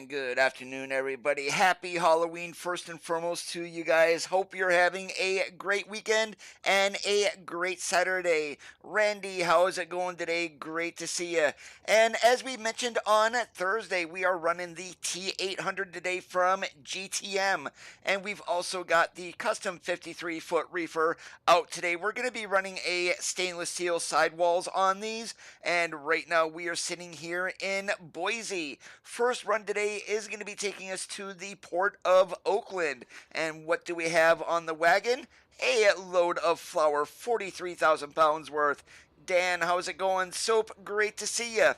And good afternoon, everybody. Happy Halloween, first and foremost, to you guys. Hope you're having a great weekend and a great Saturday. Randy, how is it going today? Great to see you. And as we mentioned on Thursday, we are running the T800 today from GTM. And we've also got the custom 53-foot reefer out today. We're going to be running a stainless steel sidewalls on these. And right now we are sitting here in Boise. First run today is going to be taking us to the port of Oakland. And what do we have on the wagon? A load of flour, 43,000 pounds worth. Dan, how's it going? Soap, great to see you.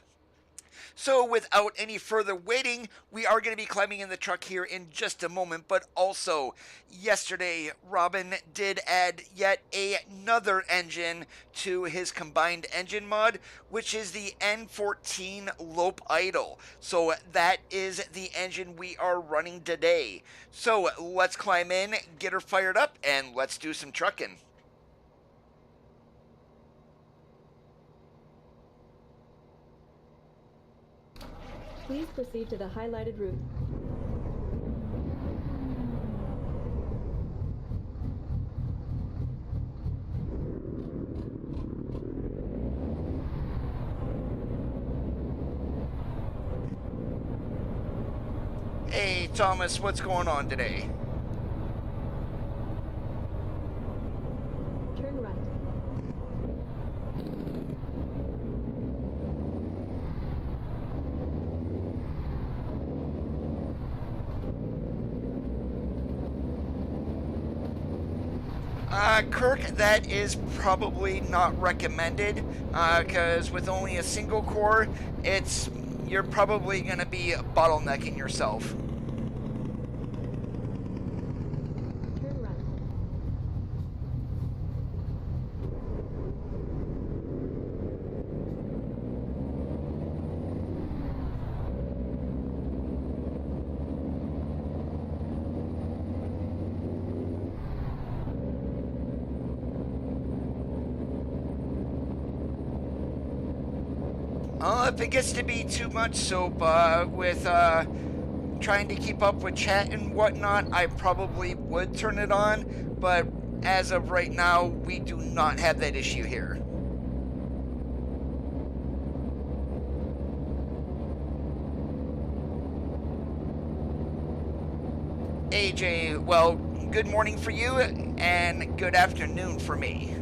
So without any further waiting, we are going to be climbing in the truck here in just a moment. But also, yesterday, Robin did add yet another engine to his combined engine mod, which is the N14 Lope Idle. So that is the engine we are running today. So let's climb in, get her fired up, and let's do some trucking. Please proceed to the highlighted route. Hey, Thomas, what's going on today? Turn right. Kirk, that is probably not recommended, because with only a single core, you're probably going to be bottlenecking yourself. Turn right. If it gets to be too much soap with trying to keep up with chat and whatnot, I probably would turn it on, but as of right now, we do not have that issue here. AJ, well, good morning for you and good afternoon for me.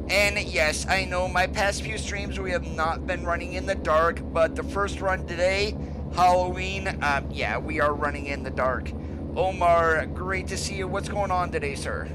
And yes, I know my past few streams we have not been running in the dark, but the first run today, Halloween, yeah, we are running in the dark. Omar, great to see you. What's going on today, sir?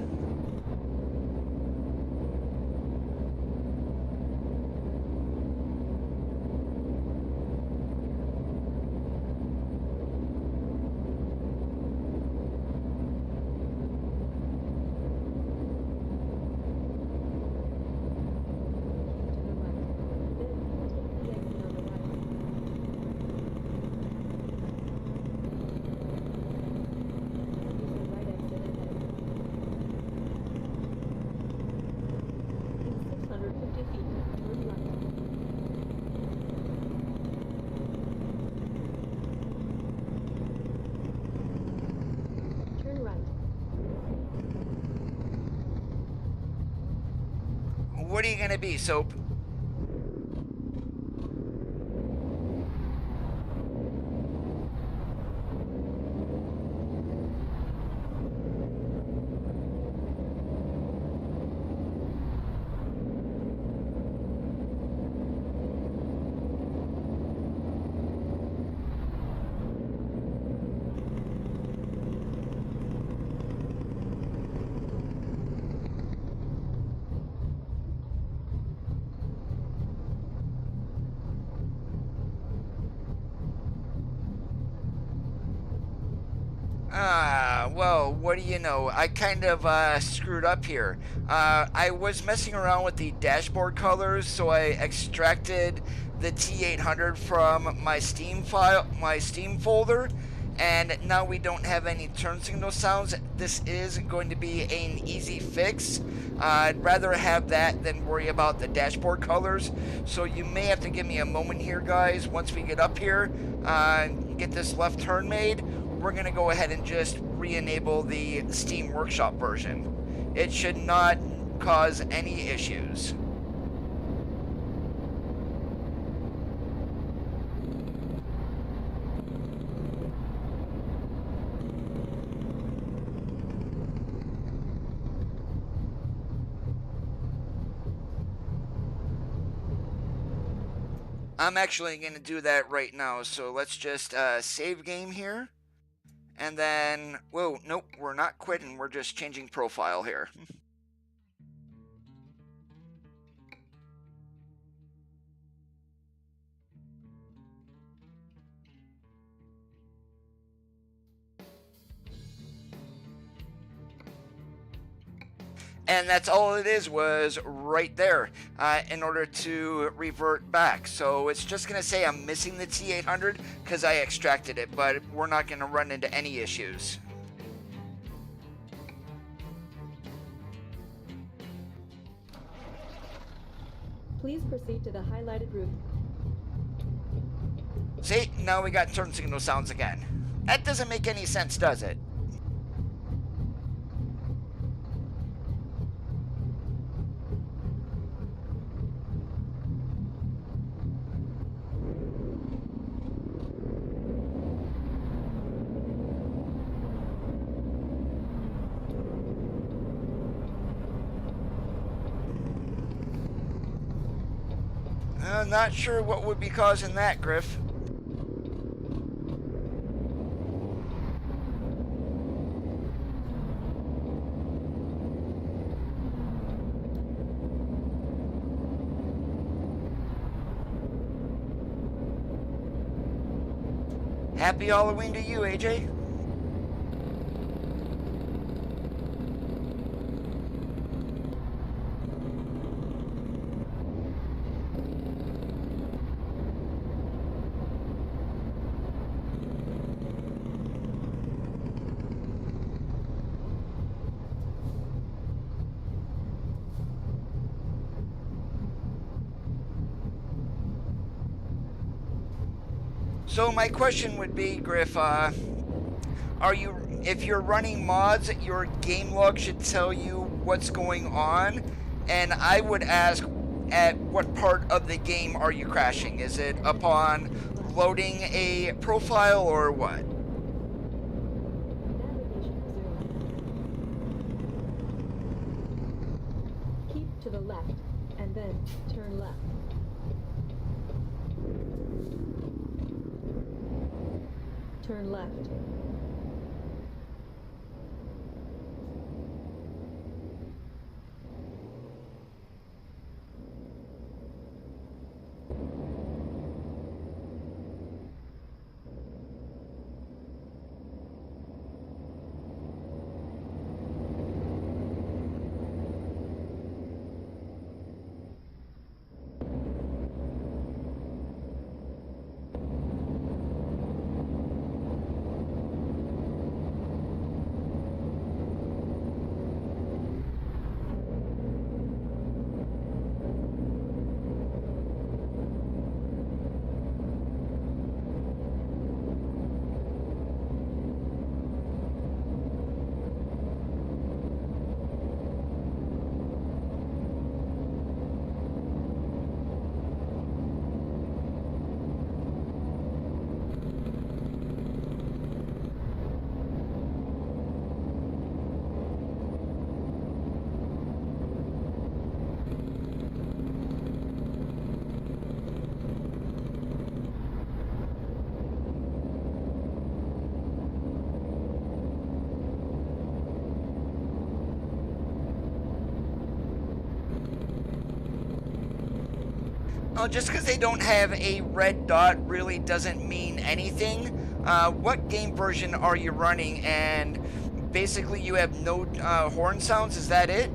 What are you gonna be, Soap? Well, what do you know? I kind of screwed up here. I was messing around with the dashboard colors, so I extracted the T800 from my Steam folder, and now we don't have any turn signal sounds. This is going to be an easy fix. I'd rather have that than worry about the dashboard colors, so you may have to give me a moment here, guys. Once we get up here, get this left turn made, we're going to go ahead and just re-enable the Steam Workshop version. It should not cause any issues. I'm actually going to do that right now, so let's just save game here. And then, whoa, nope, we're not quitting, we're just changing profile here. And that's all it is, was right there in order to revert back. So it's just going to say I'm missing the T800 because I extracted it, but we're not going to run into any issues. Please proceed to the highlighted route. See, now we got turn signal sounds again. That doesn't make any sense, does it? I'm not sure what would be causing that, Griff. Happy Halloween to you, AJ. So my question would be, Griff, if you're running mods, your game log should tell you what's going on, and I would ask, at what part of the game are you crashing? Is it upon loading a profile or what? Navigation resumed. Keep to the left, and then turn left. Turn left. Just because they don't have a red dot really doesn't mean anything. What game version are you running, and basically you have no horn sounds. Is that it?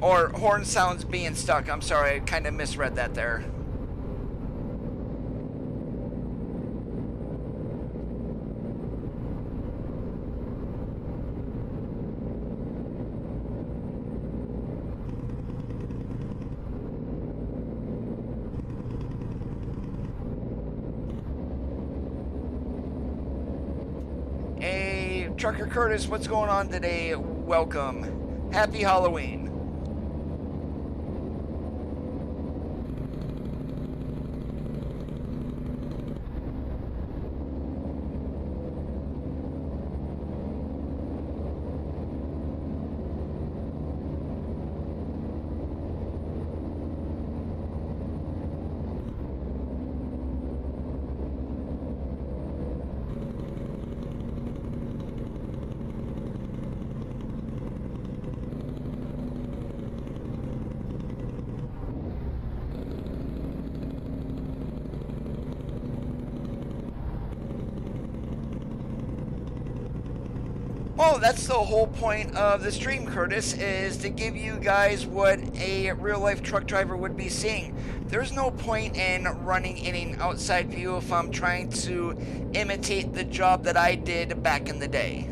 Or horn sounds being stuck. I'm sorry, I kind of misread that there. Hey, Trucker Curtis, what's going on today? Welcome. Happy Halloween. Well, that's the whole point of the stream, Curtis, is to give you guys what a real-life truck driver would be seeing. There's no point in running in an outside view if I'm trying to imitate the job that I did back in the day.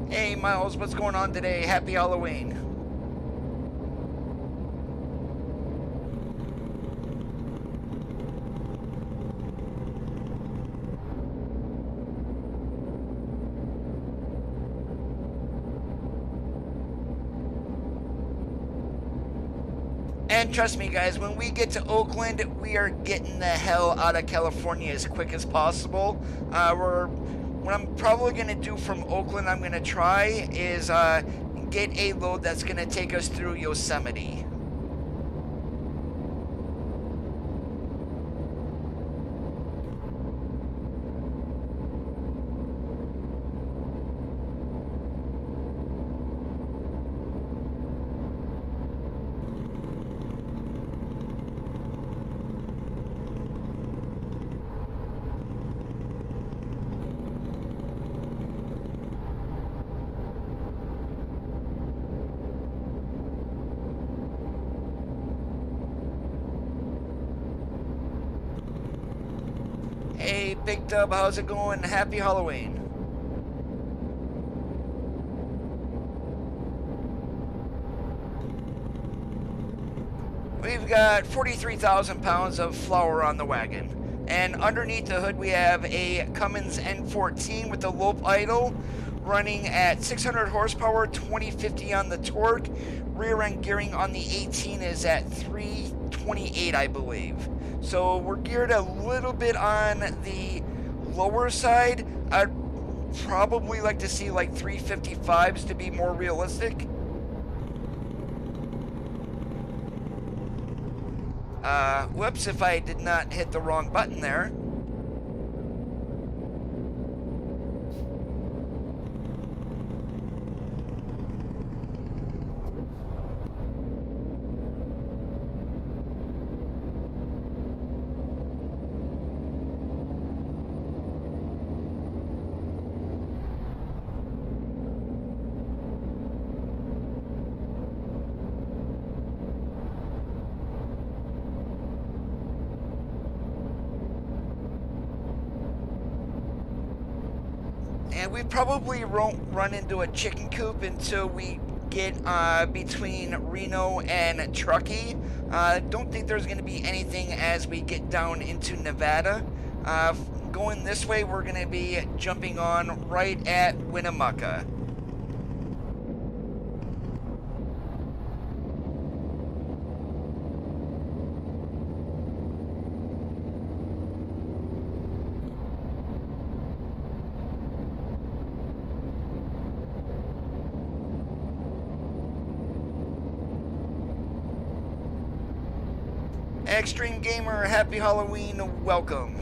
Hey Miles, what's going on today? Happy Halloween. And trust me guys, when we get to Oakland, we are getting the hell out of California as quick as possible. What I'm probably going to do from Oakland, I'm going to try is get a load that's going to take us through Yosemite. Hey, Big Dub, how's it going? Happy Halloween. We've got 43,000 pounds of flour on the wagon. And underneath the hood, we have a Cummins N14 with the low idle, running at 600 horsepower, 2050 on the torque. Rear end gearing on the 18 is at 328, I believe. So we're geared a little bit on the lower side. I'd probably like to see like 355s to be more realistic. Whoops, if I did not hit the wrong button there. And we probably won't run into a chicken coop until we get between Reno and Truckee. Don't think there's going to be anything as we get down into Nevada. Going this way, we're going to be jumping on right at Winnemucca. Extreme Gamer, happy Halloween, welcome.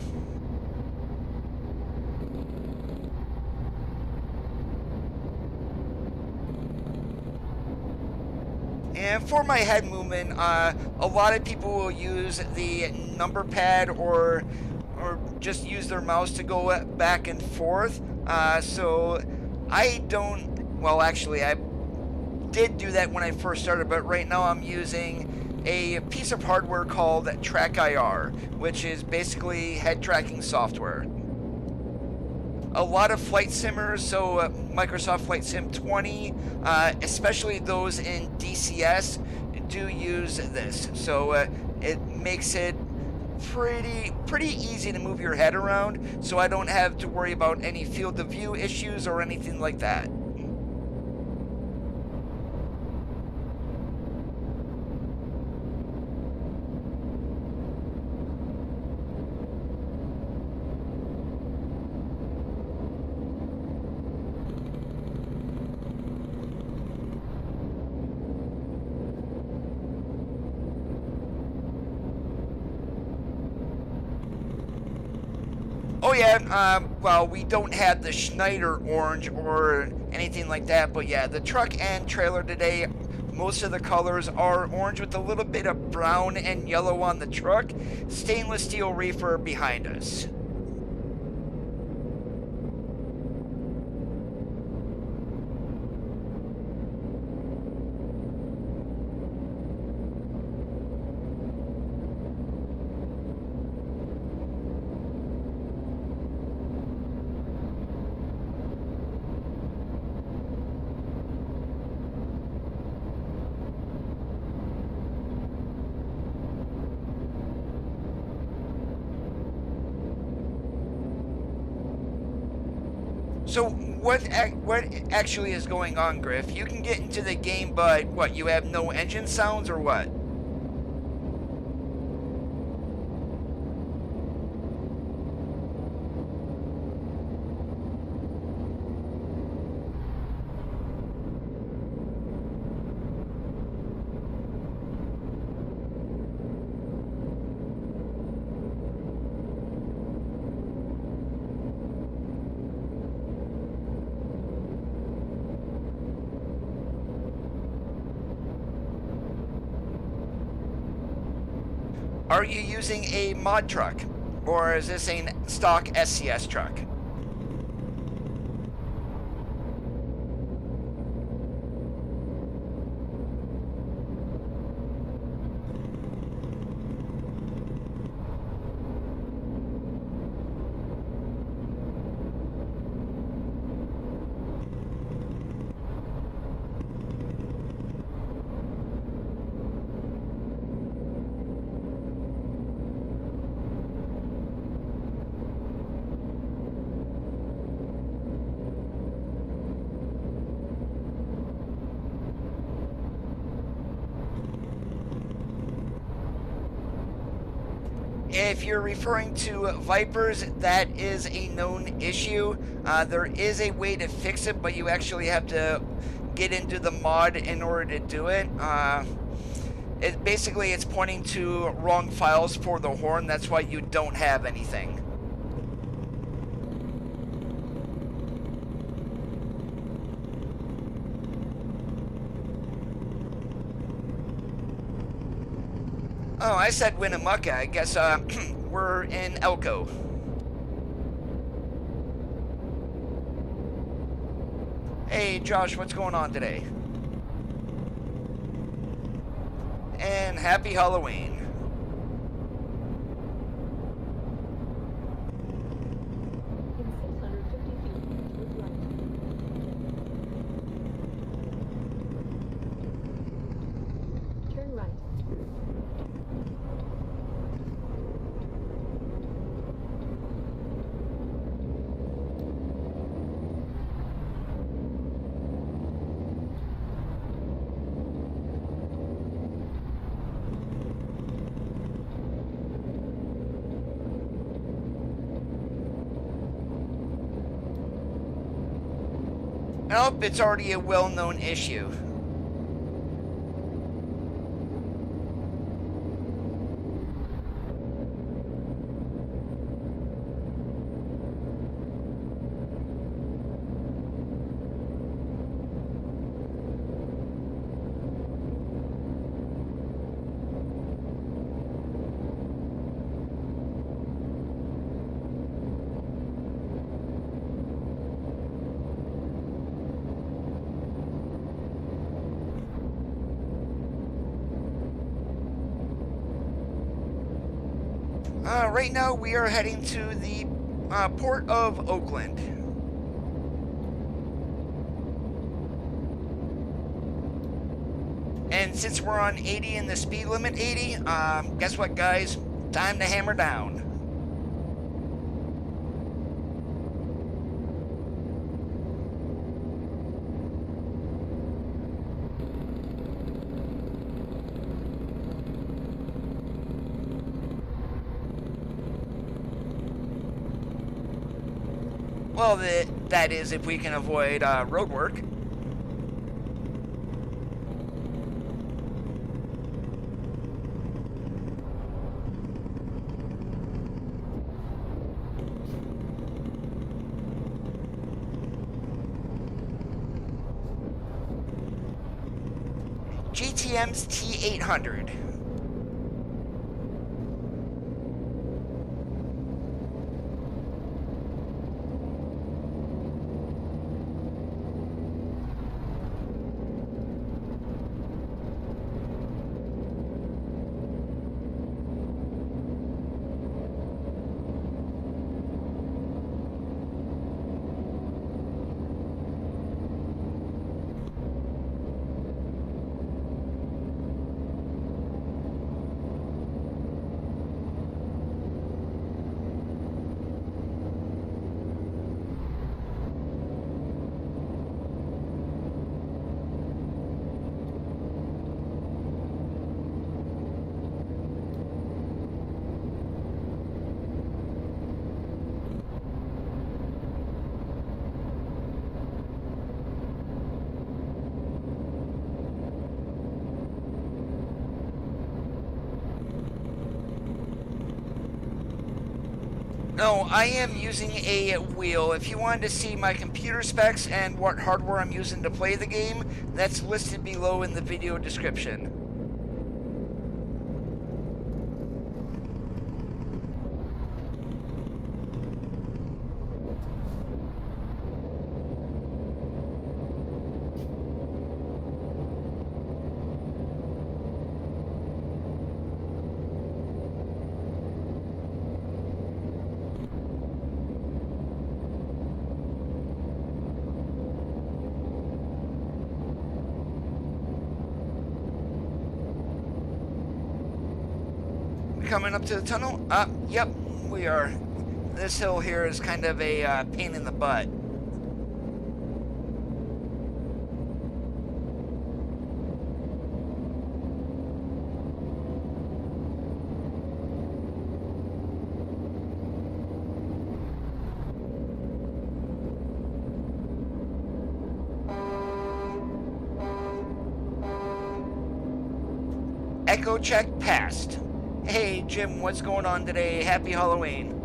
And for my head movement, a lot of people will use the number pad or just use their mouse to go back and forth. So I don't, well actually I did do that when I first started, but right now I'm using a piece of hardware called TrackIR, which is basically head tracking software. A lot of flight simmers, so Microsoft Flight Sim 20, especially those in DCS, do use this. So it makes it pretty easy to move your head around, so I don't have to worry about any field of view issues or anything like that. Oh yeah, well, we don't have the Schneider orange or anything like that, but yeah, the truck and trailer today, most of the colors are orange with a little bit of brown and yellow on the truck. Stainless steel reefer behind us. So what actually is going on, Griff? You can get into the game, but what, you have no engine sounds or what? Are you using a mod truck, or is this a stock SCS truck? If you're referring to Vipers, that is a known issue. There is a way to fix it, but you actually have to get into the mod in order to do it. Basically, it's pointing to wrong files for the horn. That's why you don't have anything. Oh, I said Winnemucca. I guess we're in Elko. Hey, Josh, what's going on today? And happy Halloween. In 650 feet, turn right. Nope, it's already a well-known issue. Right now we are heading to the port of Oakland. And since we're on 80 and the speed limit 80, guess what, guys? Time to hammer down. Well, that is if we can avoid road work. GTM's T800. No, I am using a wheel. If you wanted to see my computer specs and what hardware I'm using to play the game, that's listed below in the video description. Coming up to the tunnel? Yep, we are. This hill here is kind of a pain in the butt. Echo check passed. Hey Jim, what's going on today? Happy Halloween.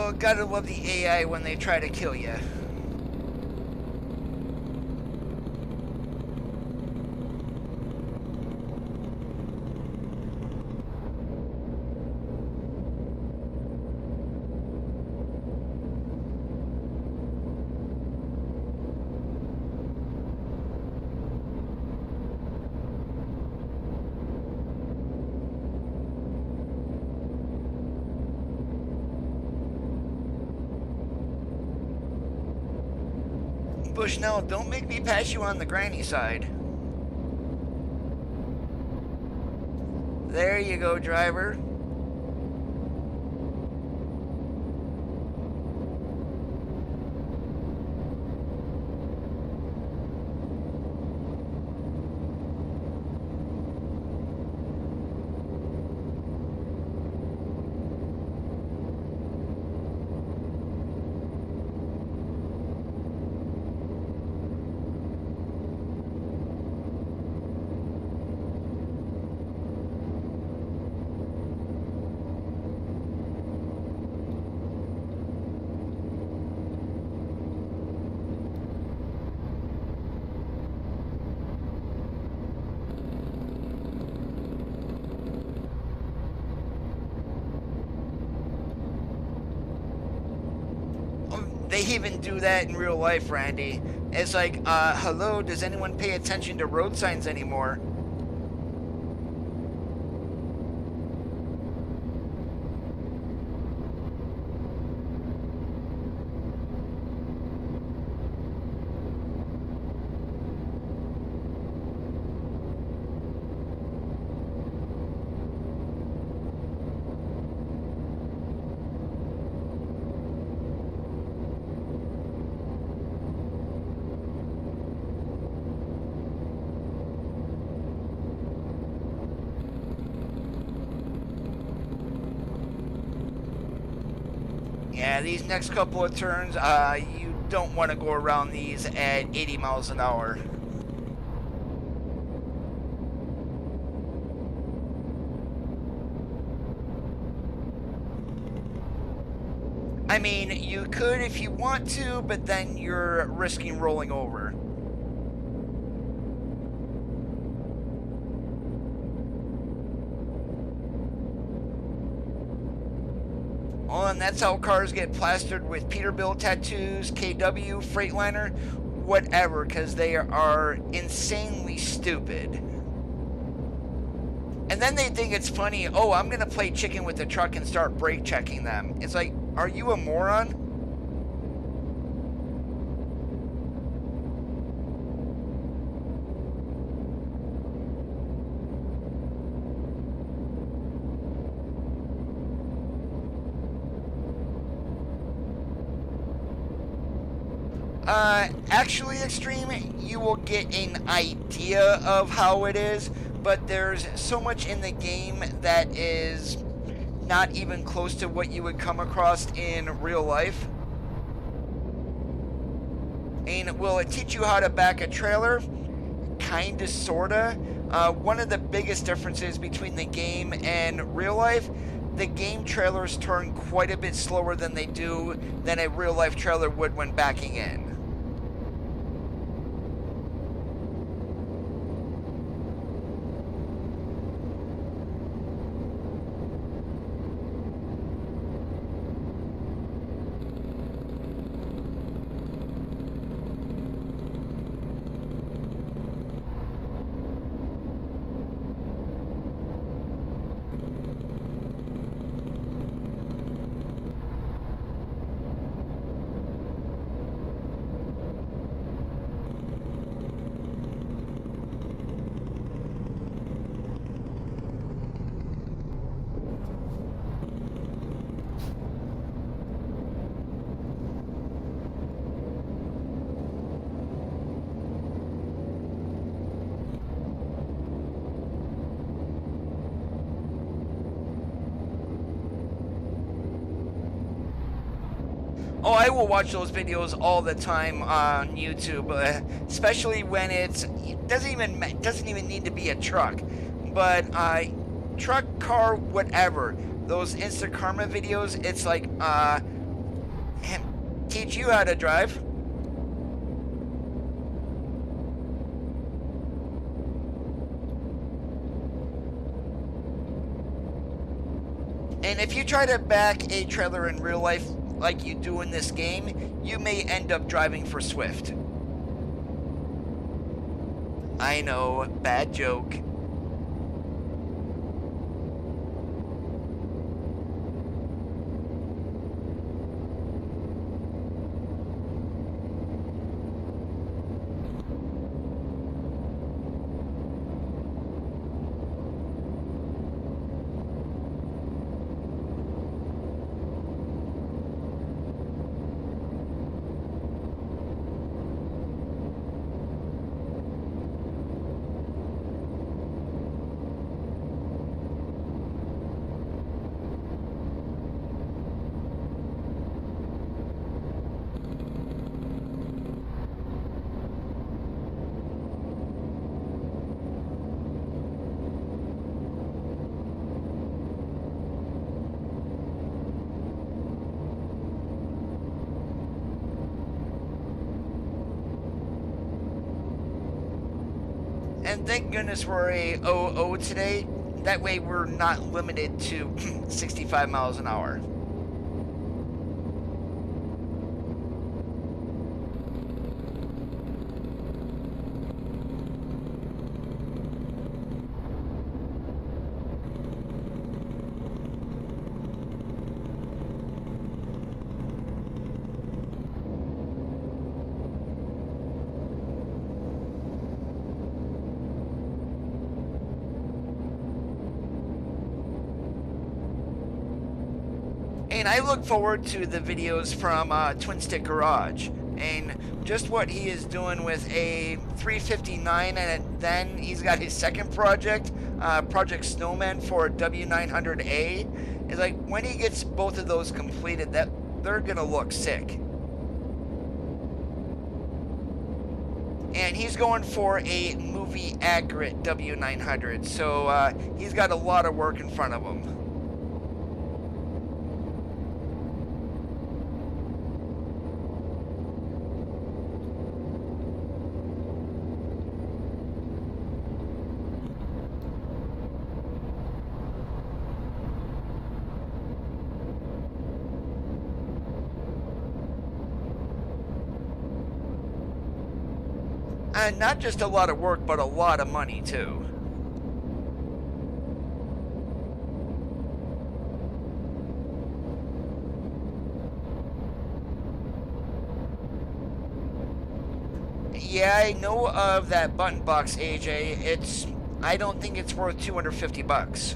Oh, gotta love the AI when they try to kill you. Bushnell, don't make me pass you on the granny side. There you go, driver. They even do that in real life, Randy. It's like, hello, does anyone pay attention to road signs anymore? Yeah, these next couple of turns, you don't want to go around these at 80 miles an hour. I mean, you could if you want to, but then you're risking rolling over. Oh, and that's how cars get plastered with Peterbilt tattoos, KW, Freightliner, whatever, because they are insanely stupid. And then they think it's funny, oh, I'm going to play chicken with the truck and start brake checking them. It's like, are you a moron? Actually, Extreme, you will get an idea of how it is, but there's so much in the game that is not even close to what you would come across in real life. And will it teach you how to back a trailer? Kinda, sorta. One of the biggest differences between the game and real life, the game trailers turn quite a bit slower than they do than a real life trailer would when backing in. Oh, I will watch those videos all the time on YouTube, especially when it doesn't even need to be a truck, but truck, car, whatever. Those Insta Karma videos, it's like teach you how to drive. And if you try to back a trailer in real life like you do in this game, you may end up driving for Swift. I know, bad joke. And thank goodness we're a 00 today. That way we're not limited to 65 miles an hour. And I look forward to the videos from Twin Stick Garage and just what he is doing with a 359, and then he's got his second project, Project Snowman for W900A. It's like when he gets both of those completed, that they're gonna look sick. And he's going for a movie accurate W900, so he's got a lot of work in front of him. And not just a lot of work, but a lot of money too. Yeah, I know of that button box, AJ. I don't think it's worth 250 bucks.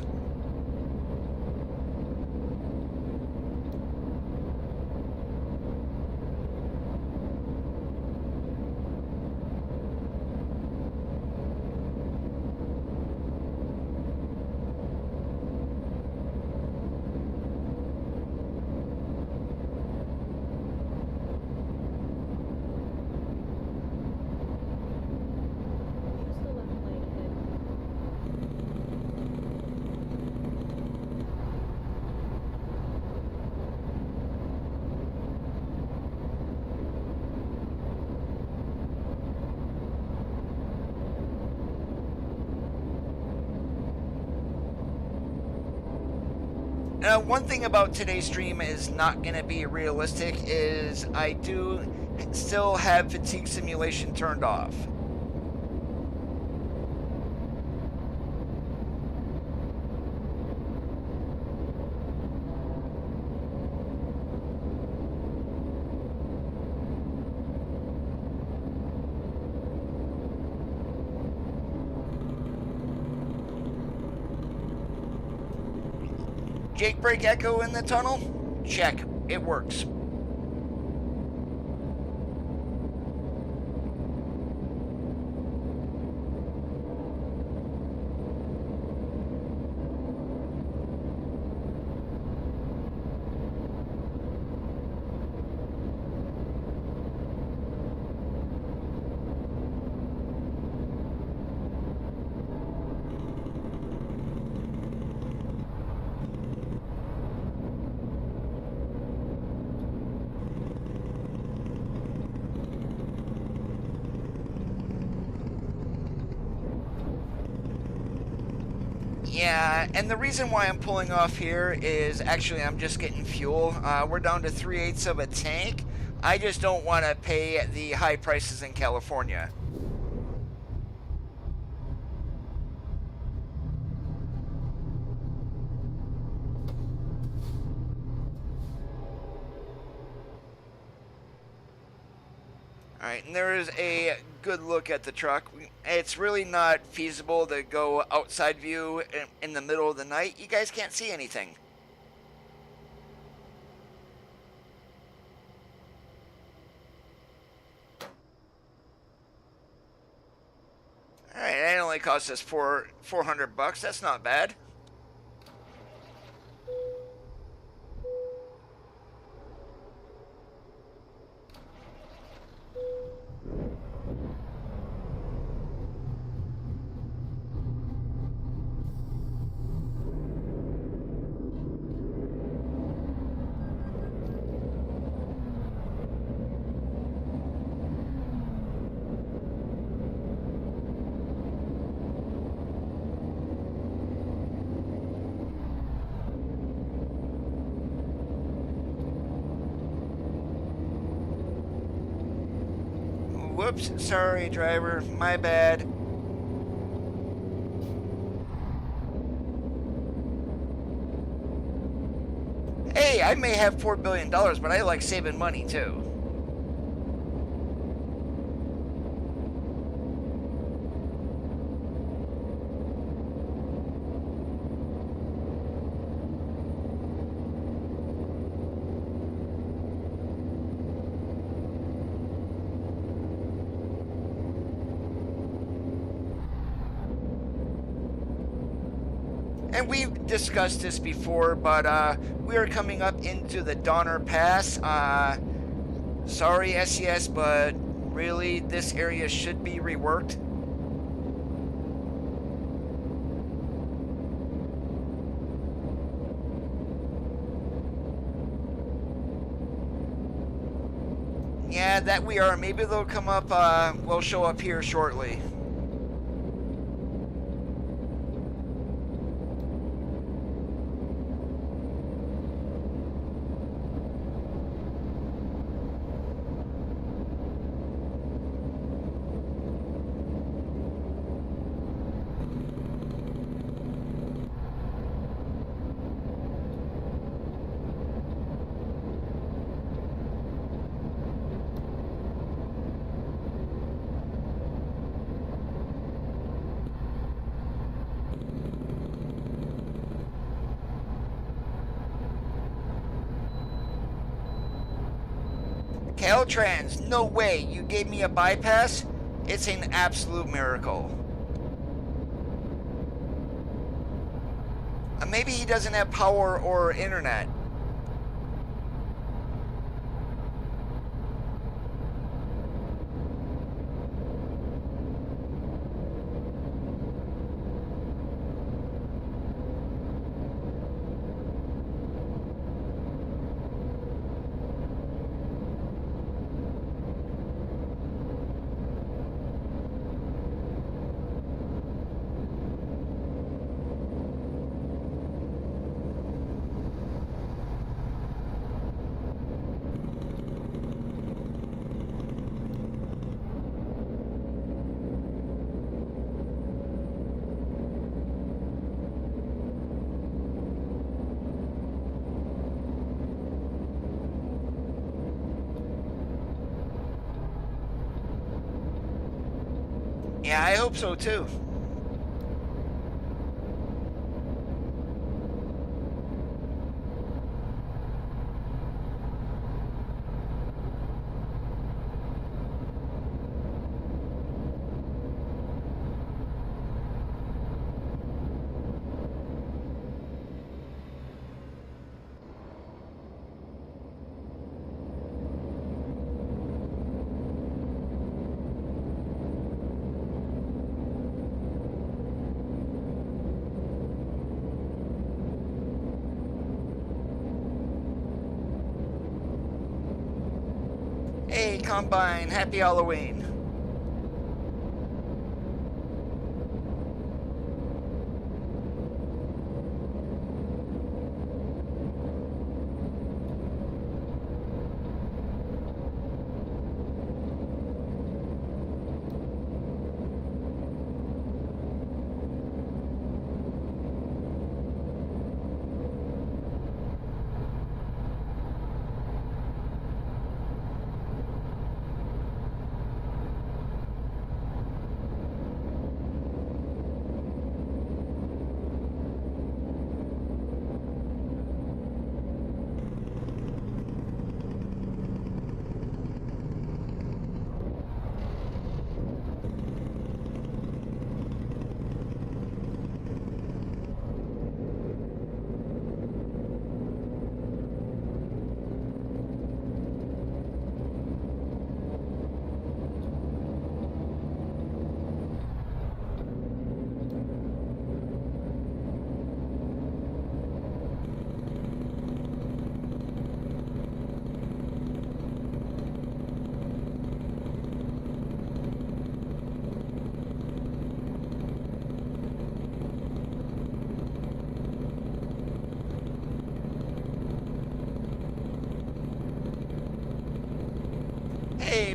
Now, one thing about today's stream is not going to be realistic is I do still have fatigue simulation turned off. Jake brake echo in the tunnel? Check. It works. And the reason why I'm pulling off here is actually I'm just getting fuel. We're down to 3/8 of a tank. I just don't want to pay the high prices in California. Alright, and there is a good look at the truck. It's really not feasible to go outside view in the middle of the night. You guys can't see anything. Alright, it only cost us $400. That's not bad. Whoops, sorry driver, my bad. Hey, I may have $4 billion, but I like saving money too. And we've discussed this before, but we are coming up into the Donner Pass. Sorry, SES, but really, this area should be reworked. Yeah, that we are. Maybe they'll come up, we'll show up here shortly. Caltrans, no way, you gave me a bypass? It's an absolute miracle. Maybe he doesn't have power or internet. Yeah, I hope so too. Hey, Combine, happy Halloween.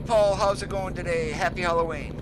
Paul, how's it going today? Happy Halloween.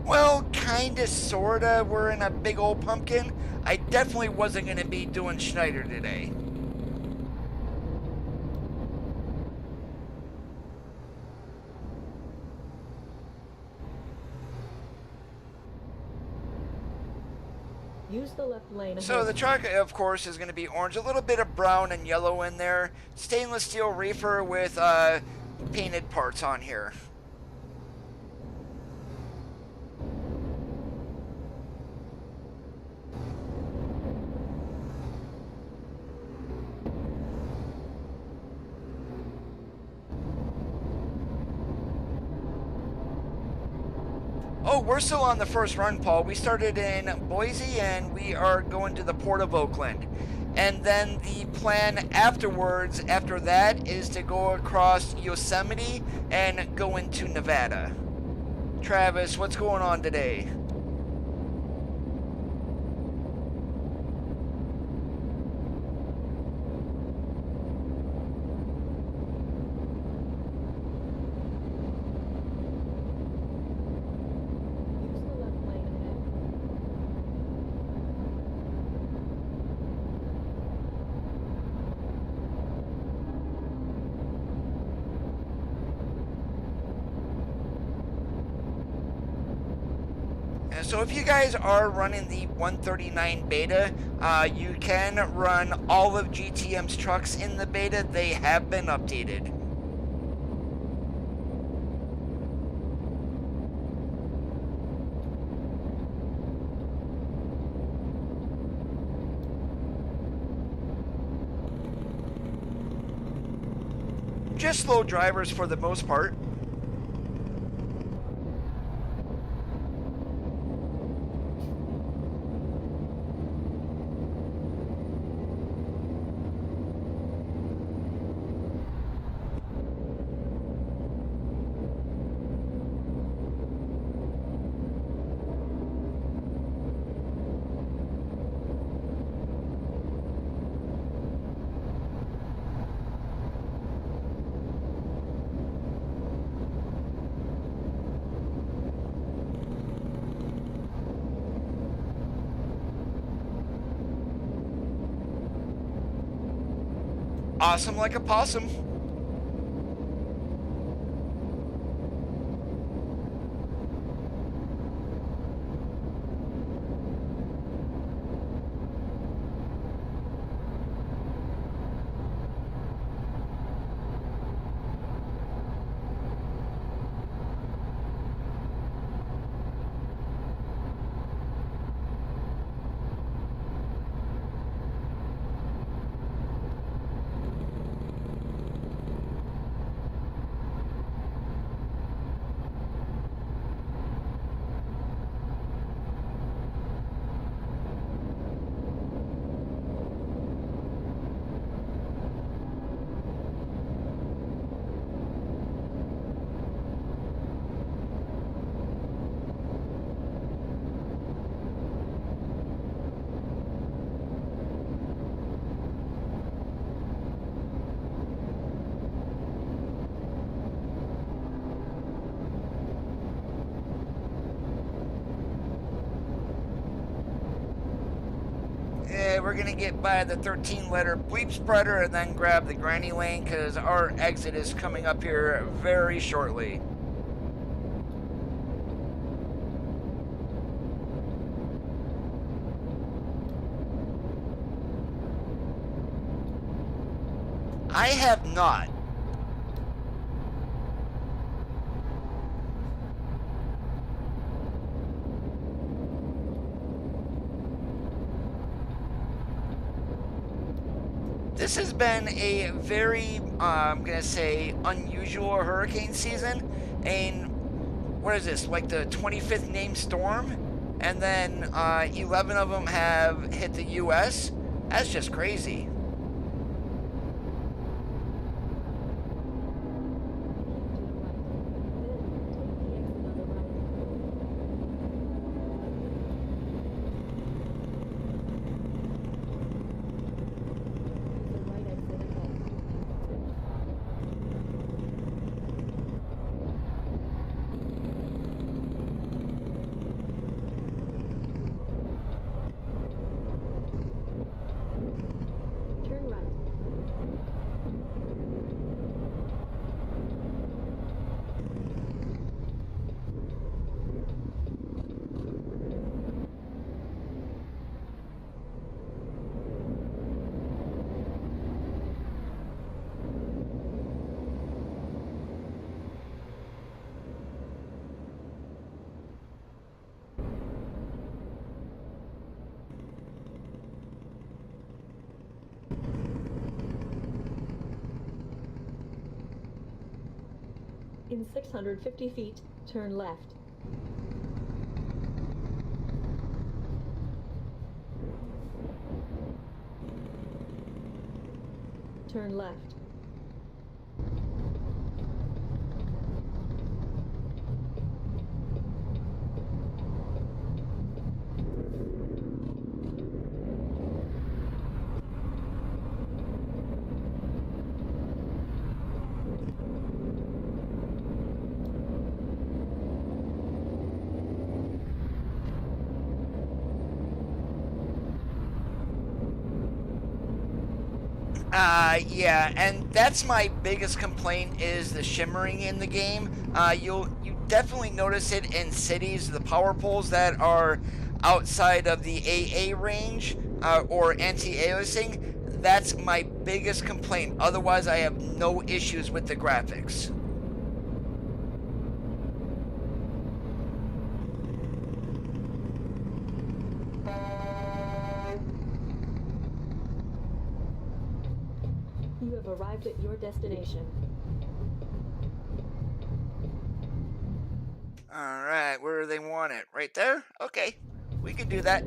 Well, kinda, sorta. We're in a big old pumpkin. I definitely wasn't gonna be doing Schneider today. Use the left lane ahead. So the truck, of course, is going to be orange. A little bit of brown and yellow in there. Stainless steel reefer with painted parts on here. Oh, we're still on the first run, Paul. We started in Boise and we are going to the Port of Oakland. And then the plan afterwards, after that, is to go across Yosemite and go into Nevada. Travis, what's going on today? Use the left lane ahead. And so if you guys are running the 139 beta, you can run all of GTM's trucks in the beta. They have been updated. Just slow drivers for the most part. Awesome like a possum. We're gonna get by the 13-letter bleep spreader and then grab the granny lane because our exit is coming up here very shortly. I have not. This has been a very, I'm gonna say, unusual hurricane season. And what is this, like the 25th named storm? And then 11 of them have hit the U.S. That's just crazy. In 650 feet, turn left. Turn left. Yeah, and that's my biggest complaint is the shimmering in the game. You definitely notice it in cities, the power poles that are outside of the AA range or anti-aliasing. That's my biggest complaint. Otherwise, I have no issues with the graphics. You have arrived at your destination. All right, where do they want it? Right there? Okay, we can do that.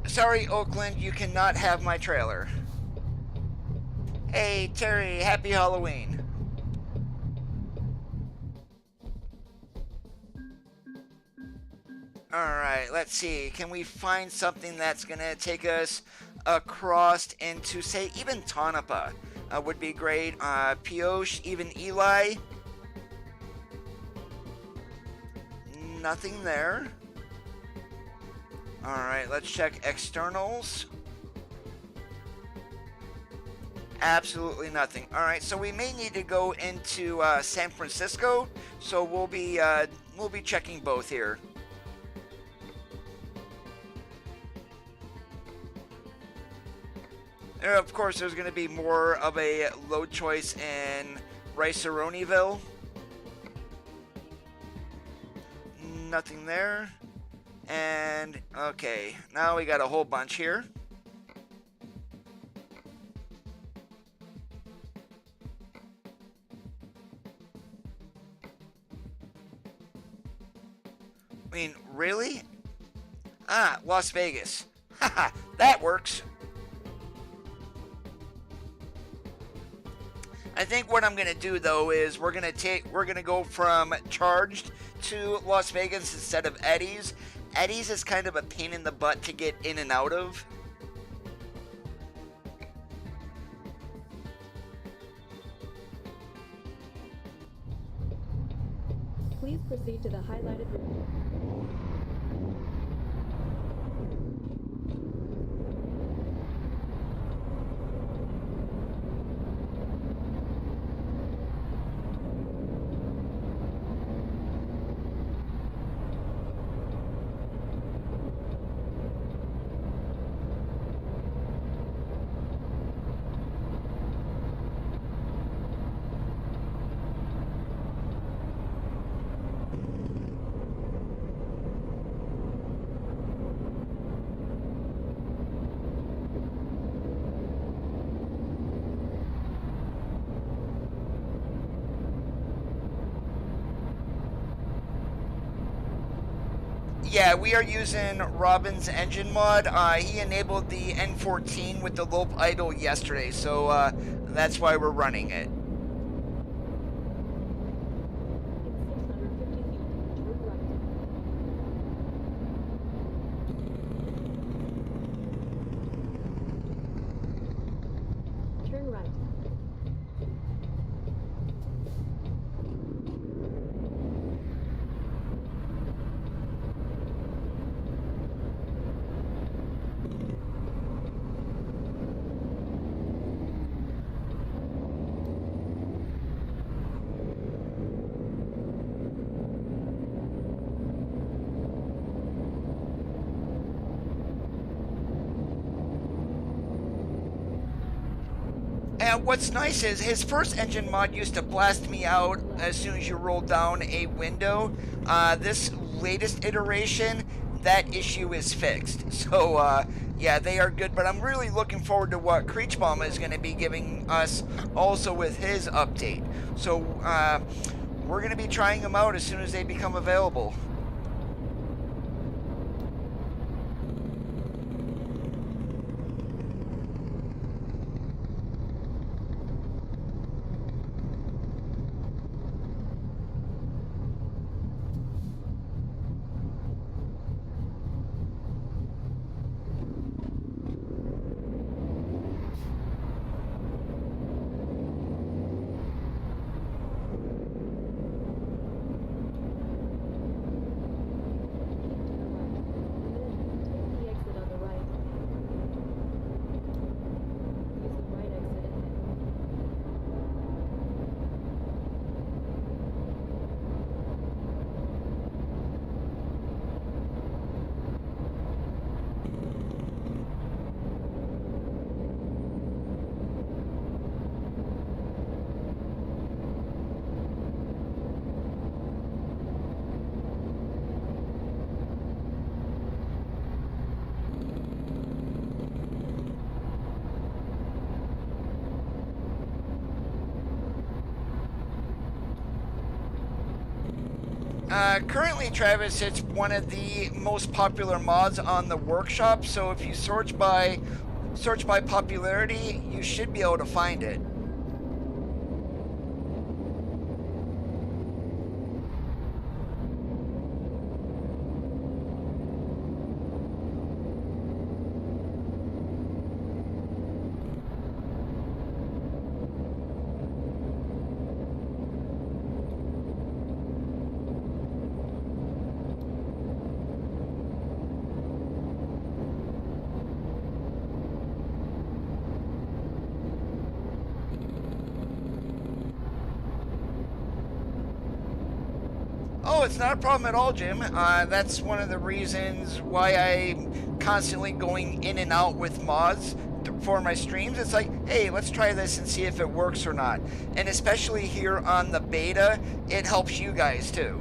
Sorry, Oakland, you cannot have my trailer. Hey, Terry, happy Halloween. Alright, let's see. Can we find something that's going to take us across into, say, even Tonopah? Would be great. Pioche, even Eli. Nothing there. Alright, let's check externals. Absolutely nothing. Alright, so we may need to go into San Francisco, so we'll be checking both here. And of course, there's going to be more of a load choice in Rice-A-Roniville. Nothing there. And, okay, now we got a whole bunch here. I mean, really? Ah, Las Vegas. Haha, that works. I think what I'm gonna do though is we're gonna go from charged to Las Vegas instead of Eddie's. Eddie's is kind of a pain in the butt to get in and out of. Please proceed to the highlighted route. Yeah, we are using Robin's engine mod. He enabled the N14 with the low idle yesterday, so that's why we're running it. In 650 feet, turn right. Turn right. And what's nice is his first engine mod used to blast me out as soon as you roll down a window. This latest iteration, that issue is fixed. So yeah, they are good, but I'm really looking forward to what Creechbomb is going to be giving us also with his update. So we're going to be trying them out as soon as they become available. Currently, Travis, it's one of the most popular mods on the workshop. So if you search by popularity, you should be able to find it. Oh, it's not a problem at all, Jim. That's one of the reasons why I'm constantly going in and out with mods for my streams. It's like, hey, let's try this and see if it works or not. And especially here on the beta, it helps you guys too.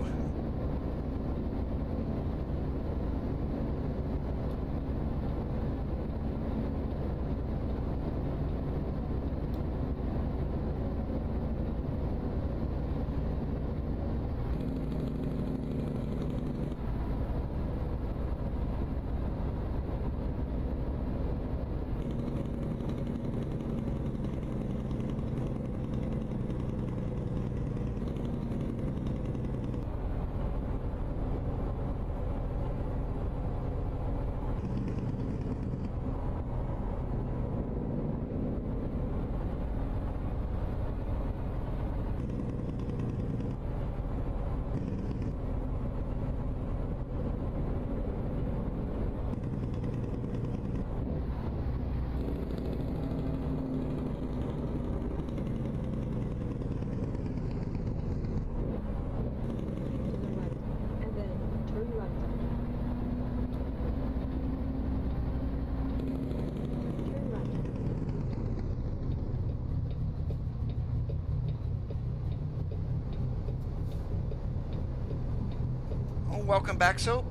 Welcome back, Soap.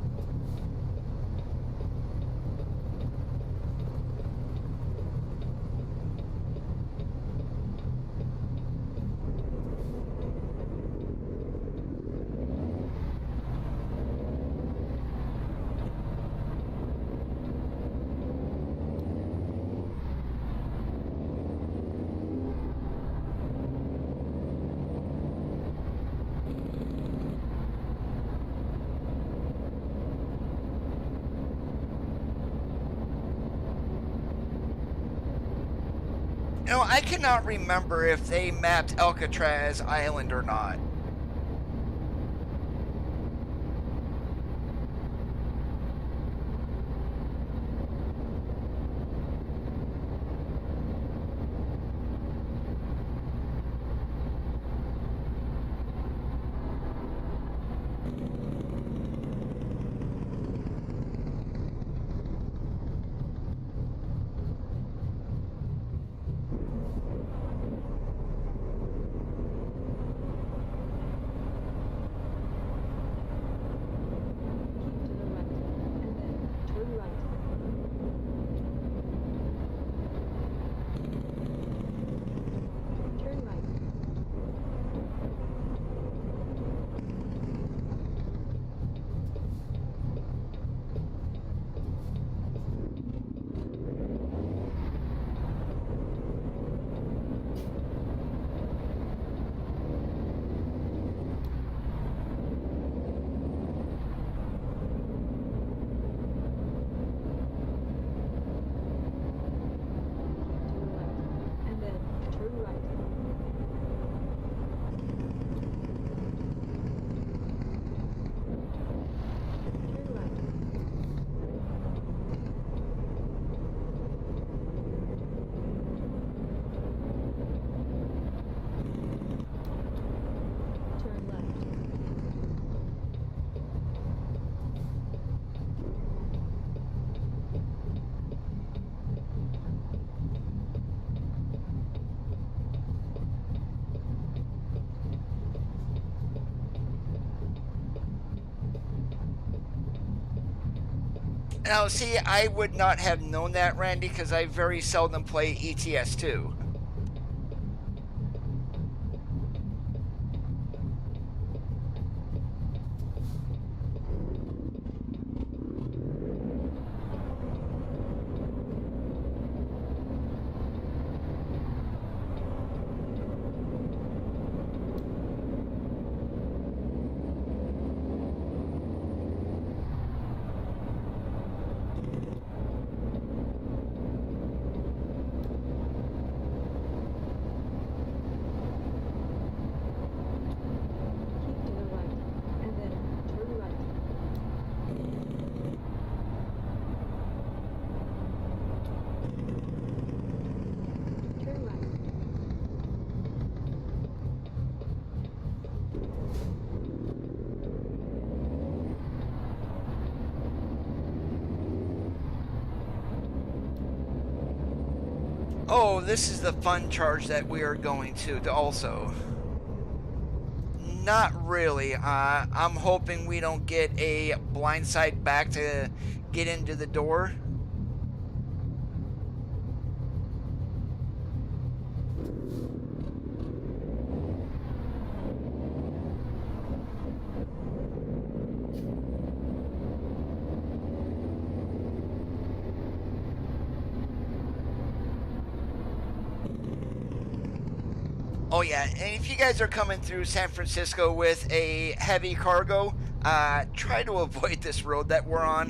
I cannot remember if they mapped Alcatraz Island or not. Now, see, I would not have known that, Randy, because I very seldom play ETS2. Oh, this is the fun charge that we are going to also. Not really. I'm hoping we don't get a blindside back to get into the door. Oh yeah, and if you guys are coming through San Francisco with a heavy cargo, try to avoid this road that we're on.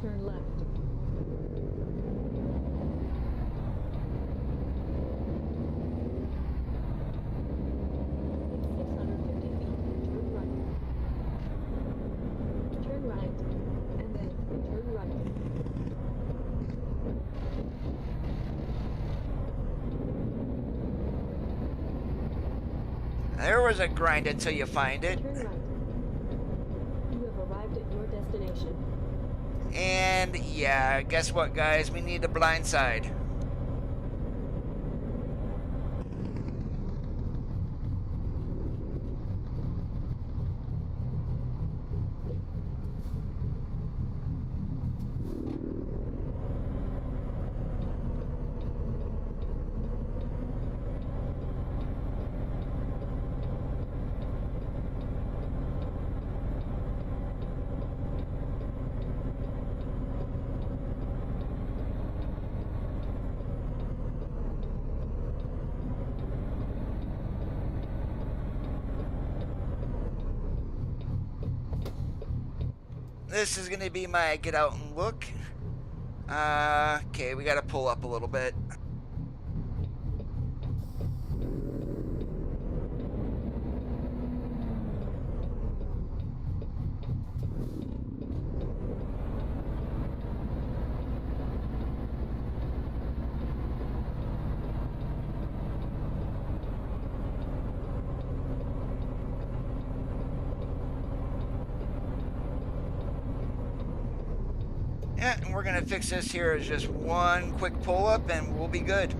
Turn left. There was a grind until you find it. Turn right. arrived at your destination. And yeah, guess what, guys? We need a blind side. This is going to be my get out and look. Okay, we got to pull up a little bit. Yeah, and we're gonna fix this here as just one quick pull up and we'll be good.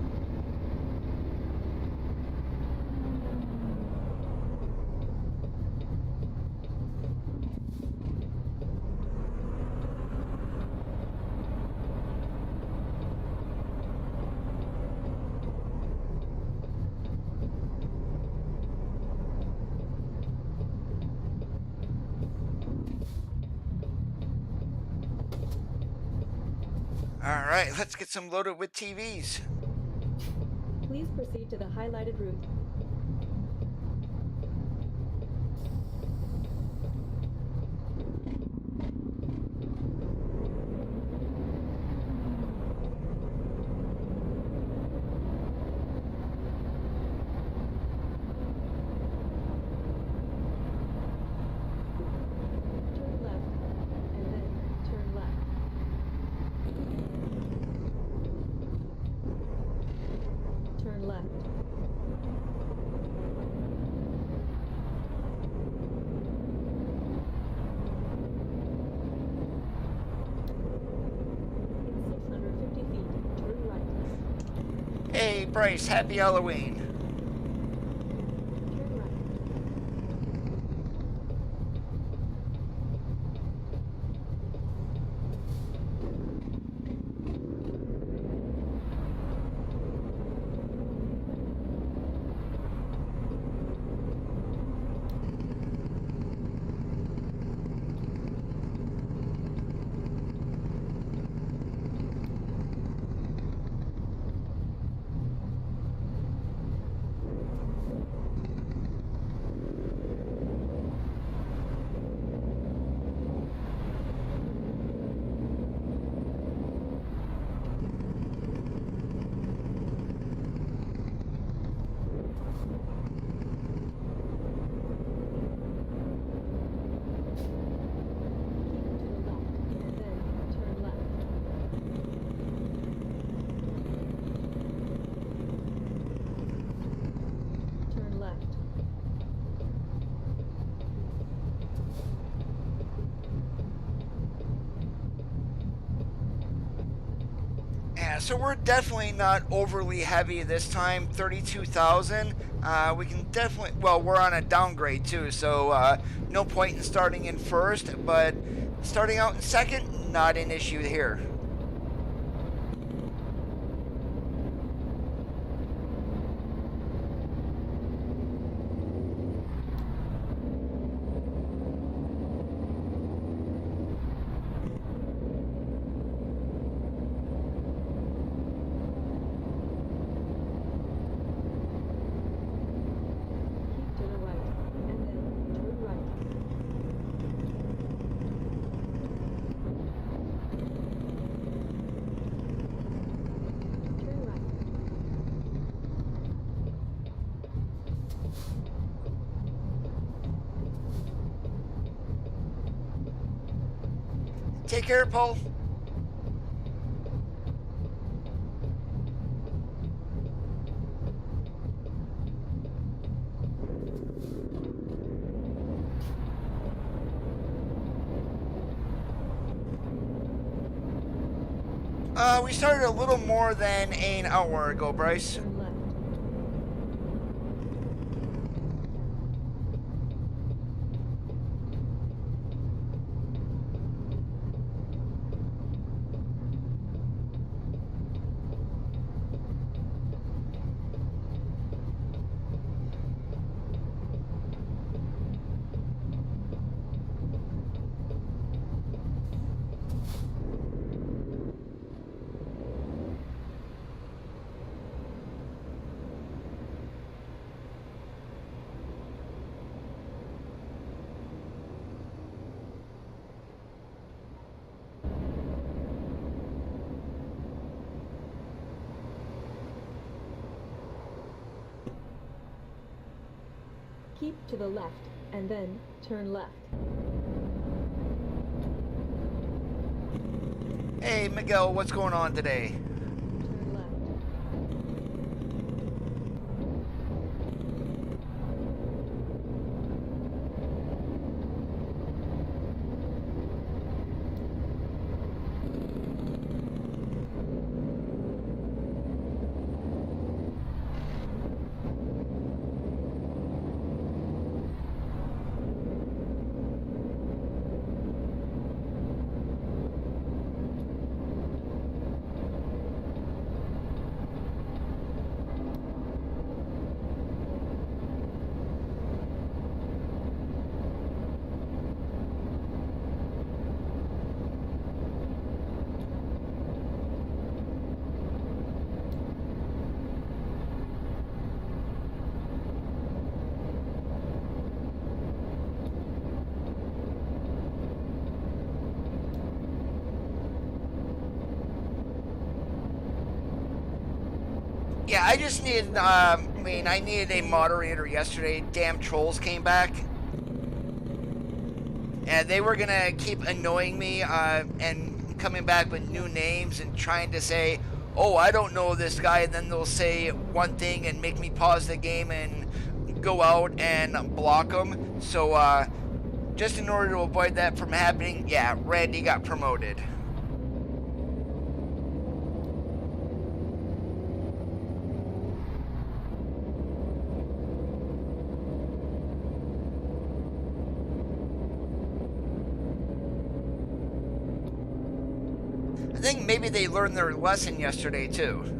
Alright, let's get some loaded with TVs. Please proceed to the highlighted route. Turn left, and then turn left. Turn left. In 650 feet, turn right. Hey Bryce, happy Halloween. Turn right. To the left, and then turn left. Turn left. Yeah, so we're definitely not overly heavy this time, 32,000. We can definitely, well, we're on a downgrade too, so no point in starting in first, but starting out in second, not an issue here. Keep to the right, and then turn right. Turn right. Take care, Paul. We started a little more than an hour ago, Bryce. Turn left. Keep to the left, and then turn left. Hey, Miguel, what's going on today? Turn left. Yeah, I just needed, I needed a moderator yesterday. Damn trolls came back. And they were gonna keep annoying me, and coming back with new names and trying to say, oh, I don't know this guy, and then they'll say one thing and make me pause the game and go out and block them. So, just in order to avoid that from happening, yeah, Randy got promoted. I think maybe they learned their lesson yesterday too.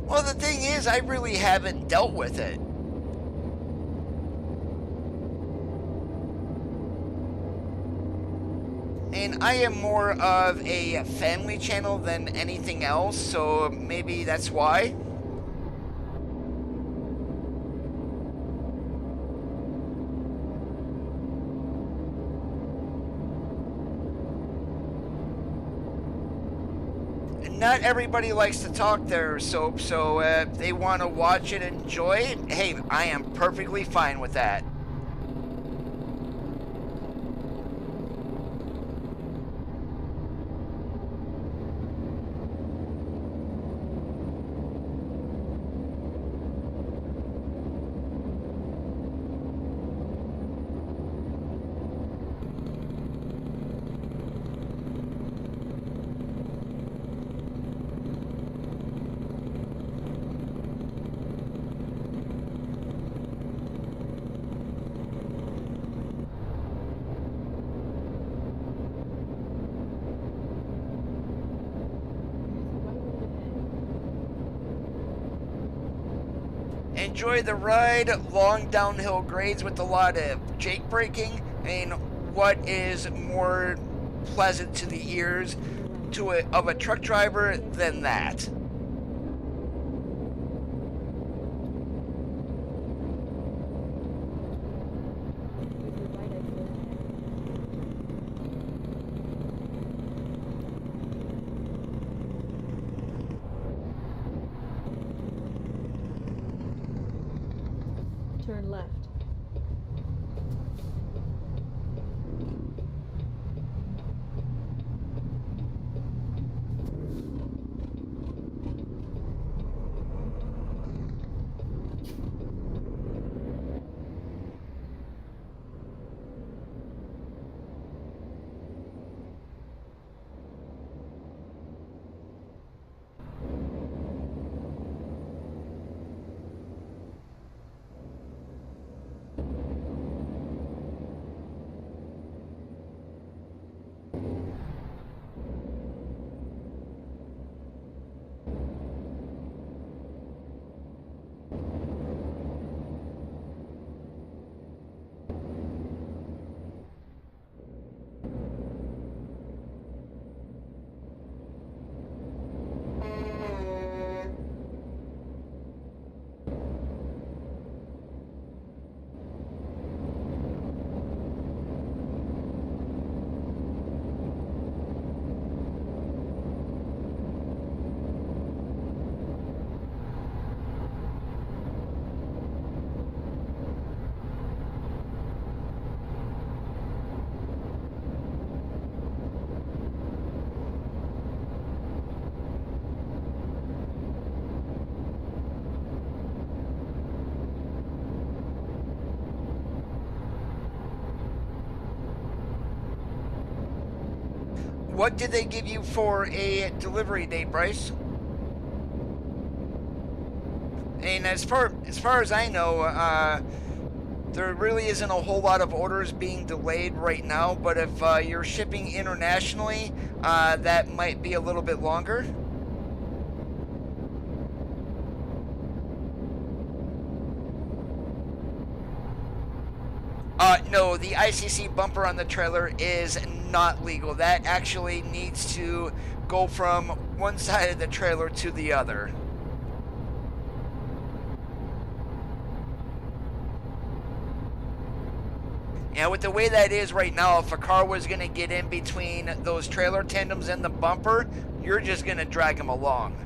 Well, the thing is, I really haven't dealt with it. And I am more of a family channel than anything else, so maybe that's why. Not everybody likes to talk their soap, so if they want to watch it and enjoy it, hey, I am perfectly fine with that. Enjoy the ride, long downhill grades with a lot of jake braking, and what is more pleasant to the ears of a truck driver than that? What did they give you for a delivery date, Bryce? And as far as I know, there really isn't a whole lot of orders being delayed right now. But if you're shipping internationally, that might be a little bit longer. No, the ICC bumper on the trailer is not legal. That actually needs to go from one side of the trailer to the other. And with the way that is right now, if a car was going to get in between those trailer tandems and the bumper, you're just going to drag them along.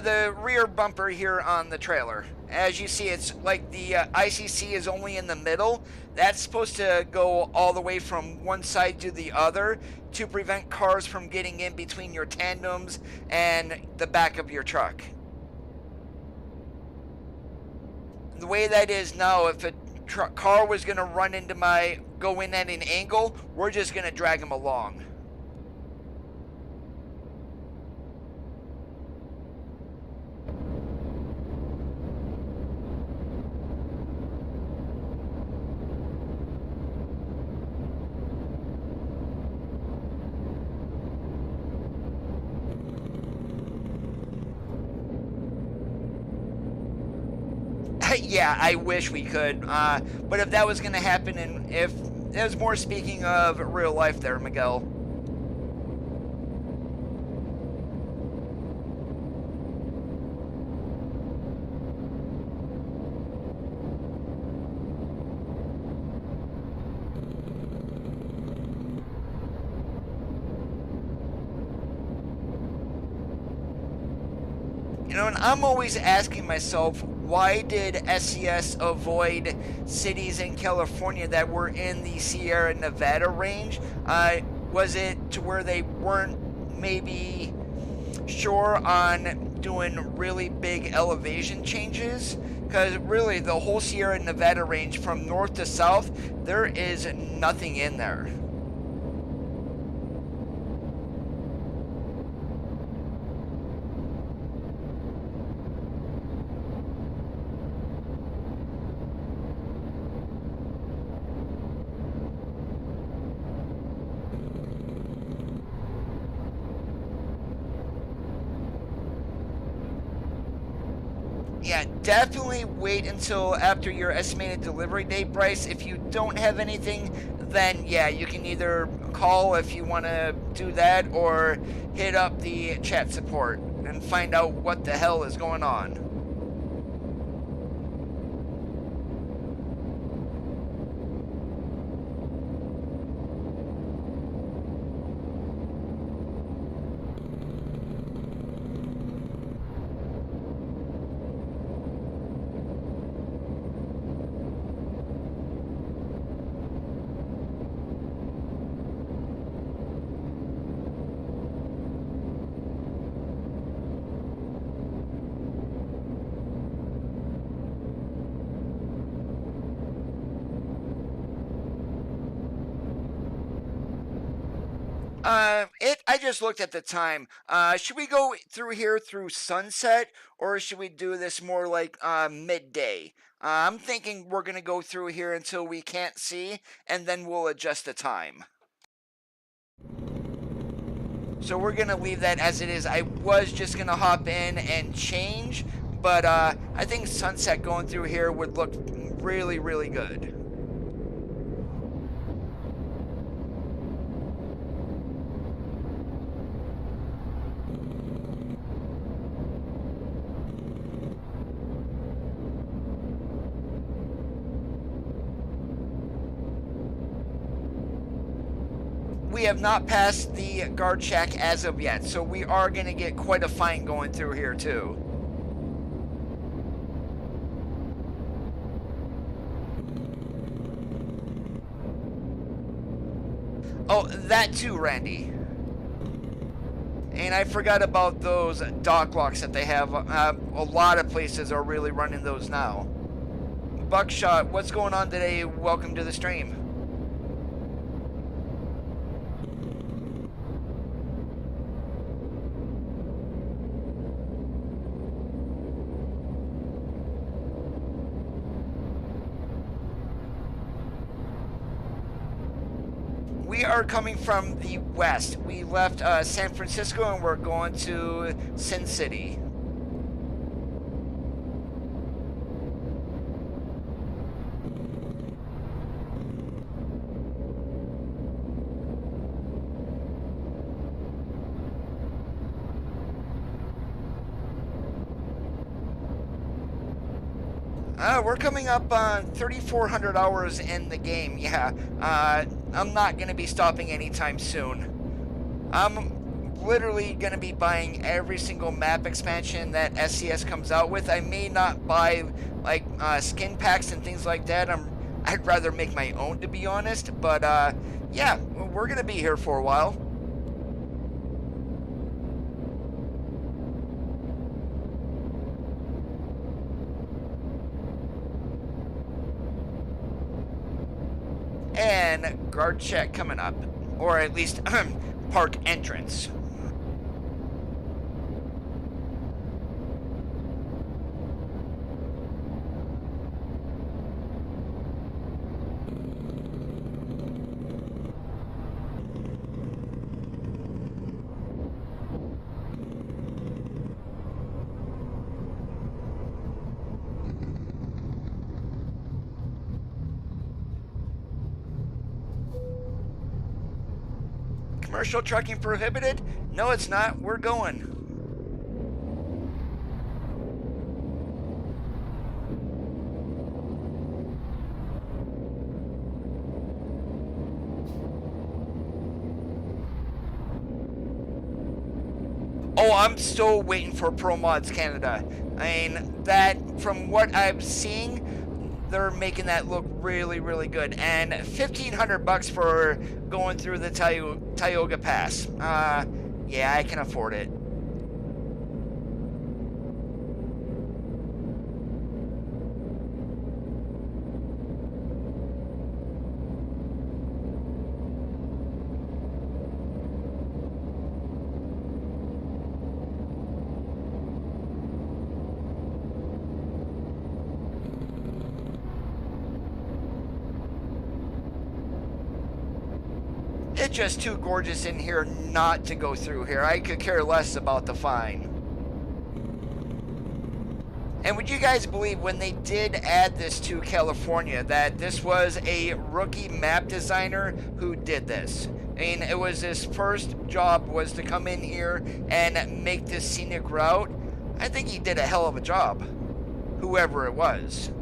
The rear bumper here on the trailer. As you see, it's like the ICC is only in the middle. That's supposed to go all the way from one side to the other to prevent cars from getting in between your tandems and the back of your truck. The way that is now, if a car was going to go in at an angle, we're just going to drag them along. Yeah, I wish we could. But if that was going to happen, and if it was more speaking of real life there, Miguel. You know, and I'm always asking myself, why did SCS avoid cities in California that were in the Sierra Nevada range? Was it to where they weren't maybe sure on doing really big elevation changes? Because really, the whole Sierra Nevada range from north to south, there is nothing in there. Yeah, definitely wait until after your estimated delivery date, Bryce. If you don't have anything, then yeah, you can either call if you want to do that or hit up the chat support and find out what the hell is going on. I just looked at the time. Should we go through here through sunset, or should we do this more like midday? I'm thinking we're gonna go through here until we can't see, and then we'll adjust the time. So we're gonna leave that as it is. I was just gonna hop in and change, but I think sunset going through here would look really, really good. We have not passed the guard shack as of yet, so we are going to get quite a fight going through here too. Oh, that too, Randy. And I forgot about those dock locks that they have. A lot of places are really running those now. Buckshot, what's going on today? Welcome to the stream. We are coming from the west. We left San Francisco and we're going to Sin City. We're coming up on 3,400 hours in the game. Yeah, I'm not going to be stopping anytime soon. I'm literally going to be buying every single map expansion that SCS comes out with. I may not buy like skin packs and things like that. I'd rather make my own, to be honest. But yeah, we're going to be here for a while. And guard check coming up, or at least park entrance. Commercial trucking prohibited? No, it's not. We're going. Oh, I'm still waiting for Pro Mods Canada. I mean, that, from what I'm seeing, they're making that look really, really good. And 1,500 bucks for going through the Tioga Pass. Yeah, I can afford it. It's just too gorgeous in here not to go through here. I could care less about the fine. And would you guys believe when they did add this to California that this was a rookie map designer who did this? I mean, it was his first job was to come in here and make this scenic route. I think he did a hell of a job, whoever it was.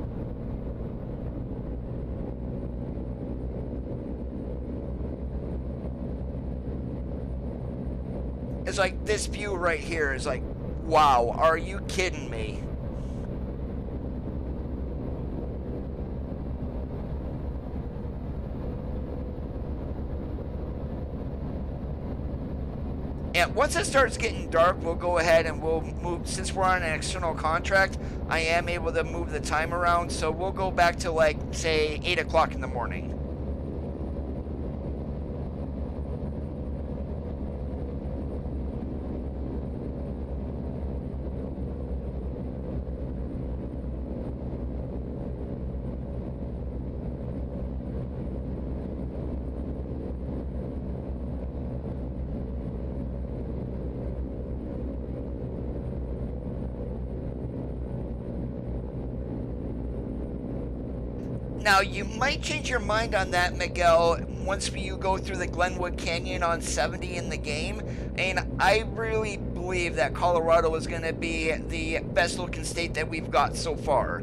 It's like this view right here is like, wow, are you kidding me? And once it starts getting dark, we'll go ahead and we'll move. Since we're on an external contract, I am able to move the time around, so we'll go back to, like, say 8 o'clock in the morning. Now, you might change your mind on that, Miguel, once you go through the Glenwood Canyon on 70 in the game. And I really believe that Colorado is going to be the best looking state that we've got so far.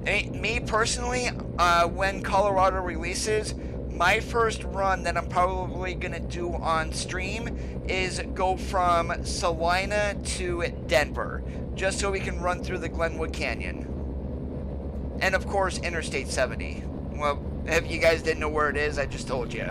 Me personally, when Colorado releases, my first run that I'm probably going to do on stream is go from Salina to Denver, just so we can run through the Glenwood Canyon. And of course, Interstate 70. Well, If you guys didn't know where it is, I just told you.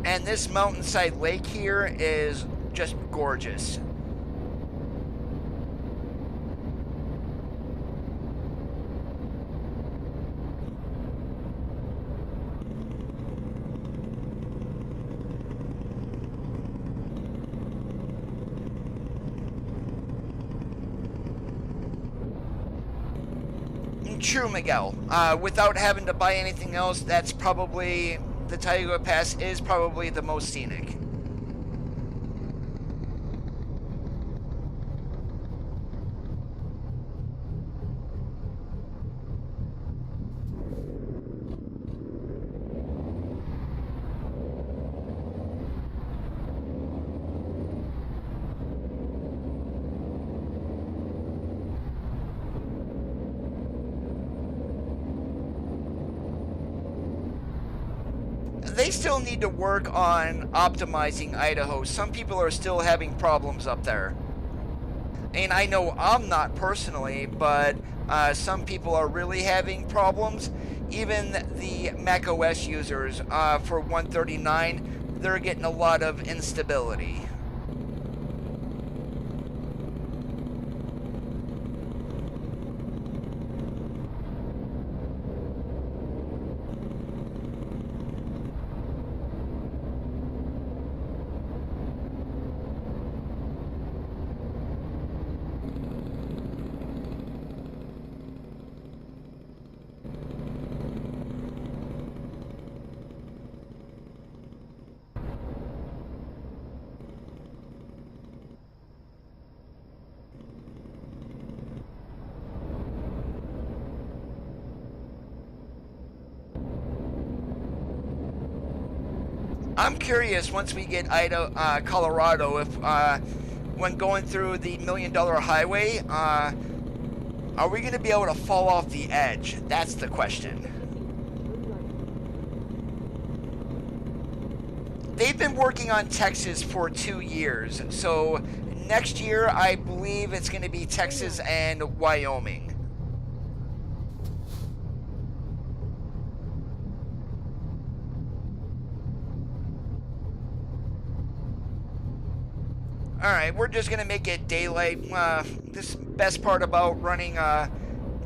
And this mountainside lake here is just gorgeous. True, Miguel. Without having to buy anything else, that's probably... the Taiga Pass is probably the most scenic. They still need to work on optimizing Idaho. Some people are still having problems up there. And I know I'm not personally, but some people are really having problems. Even the macOS users for 139, they're getting a lot of instability. I'm curious once we get Colorado if when going through the $1 Million Highway, are we going to be able to fall off the edge? That's the question. They've been working on Texas for 2 years, so next year I believe it's going to be Texas and Wyoming. Alright, we're just going to make it daylight. This best part about running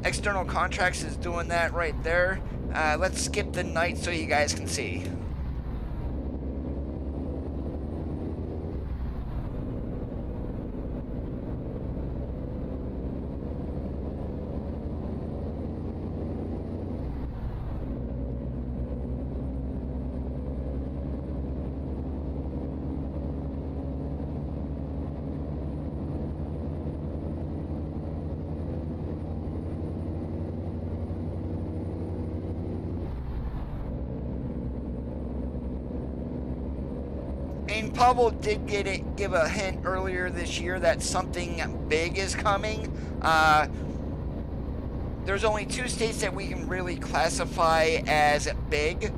external contracts is doing that right there. Let's skip the night so you guys can see. And Pavel did give a hint earlier this year that something big is coming. There's only 2 states that we can really classify as big,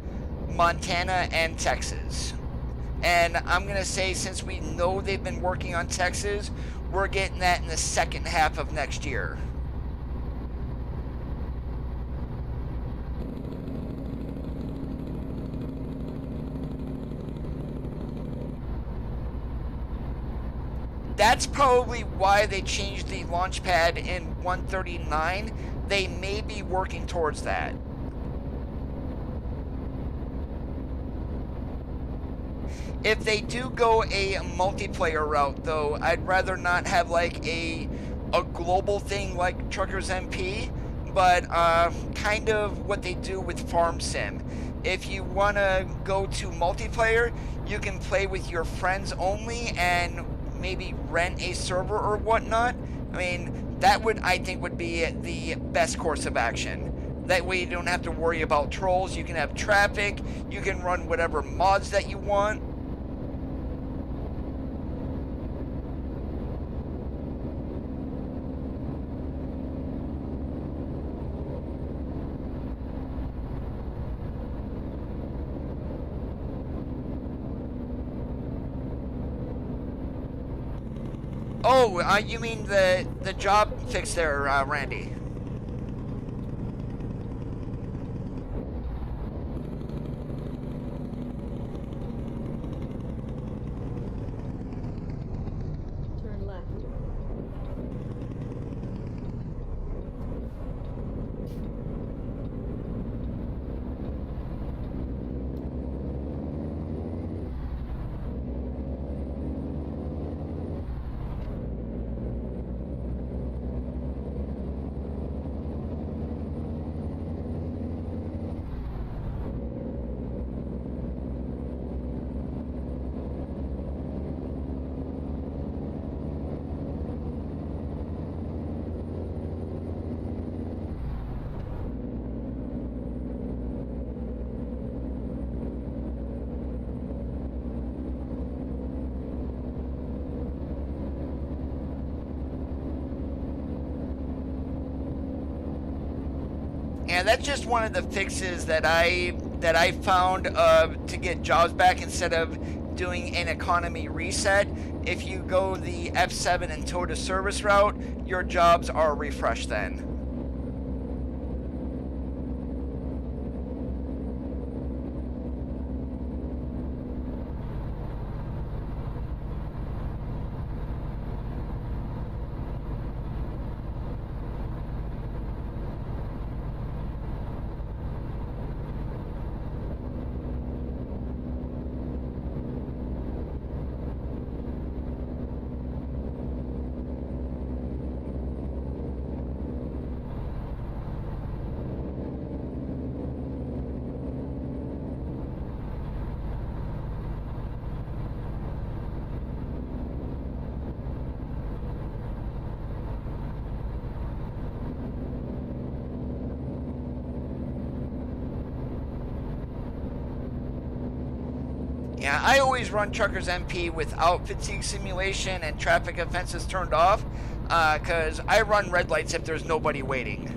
Montana and Texas. And I'm going to say, since we know they've been working on Texas, we're getting that in the second half of next year. That's probably why they changed the launch pad in 139. They may be working towards that. If they do go a multiplayer route, though, I'd rather not have like a global thing like Truckers MP, but kind of what they do with Farm Sim. If you want to go to multiplayer, you can play with your friends only and maybe rent a server or whatnot. I mean, that would, I think, would be the best course of action. That way you don't have to worry about trolls. You can have traffic. You can run whatever mods that you want. Oh, you mean the job fix there, Randy? Turn left. And that's just one of the fixes that I found to get jobs back instead of doing an economy reset. If you go the F7 and tow to service route, your jobs are refreshed then. Yeah, I always run Truckers MP without fatigue simulation and traffic offenses turned off, because I run red lights if there's nobody waiting.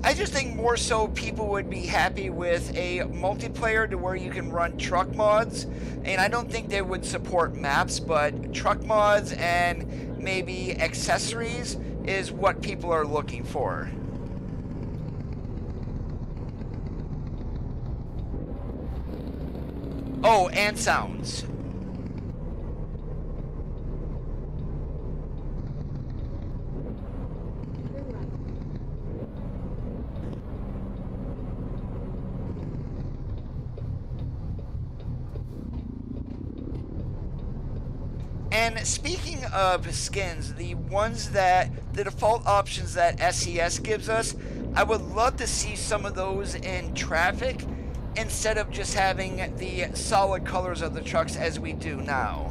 I just think more so people would be happy with a multiplayer to where you can run truck mods, and I don't think they would support maps, but truck mods and maybe accessories is what people are looking for. Oh, and sounds. And speaking of skins, the default options that SES gives us, I would love to see some of those in traffic instead of just having the solid colors of the trucks as we do now.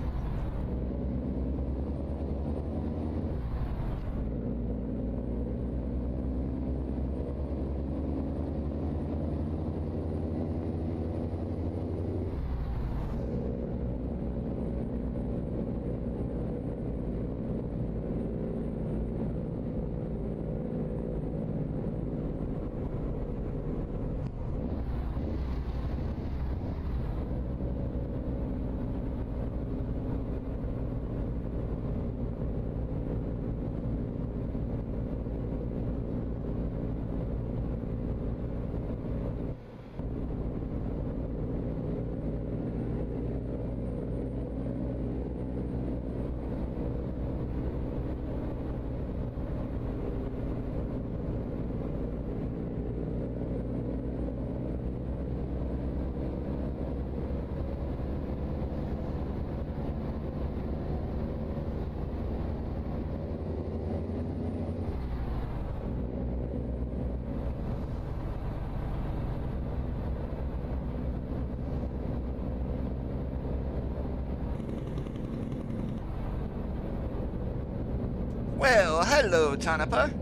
Well, hello, Tanapa.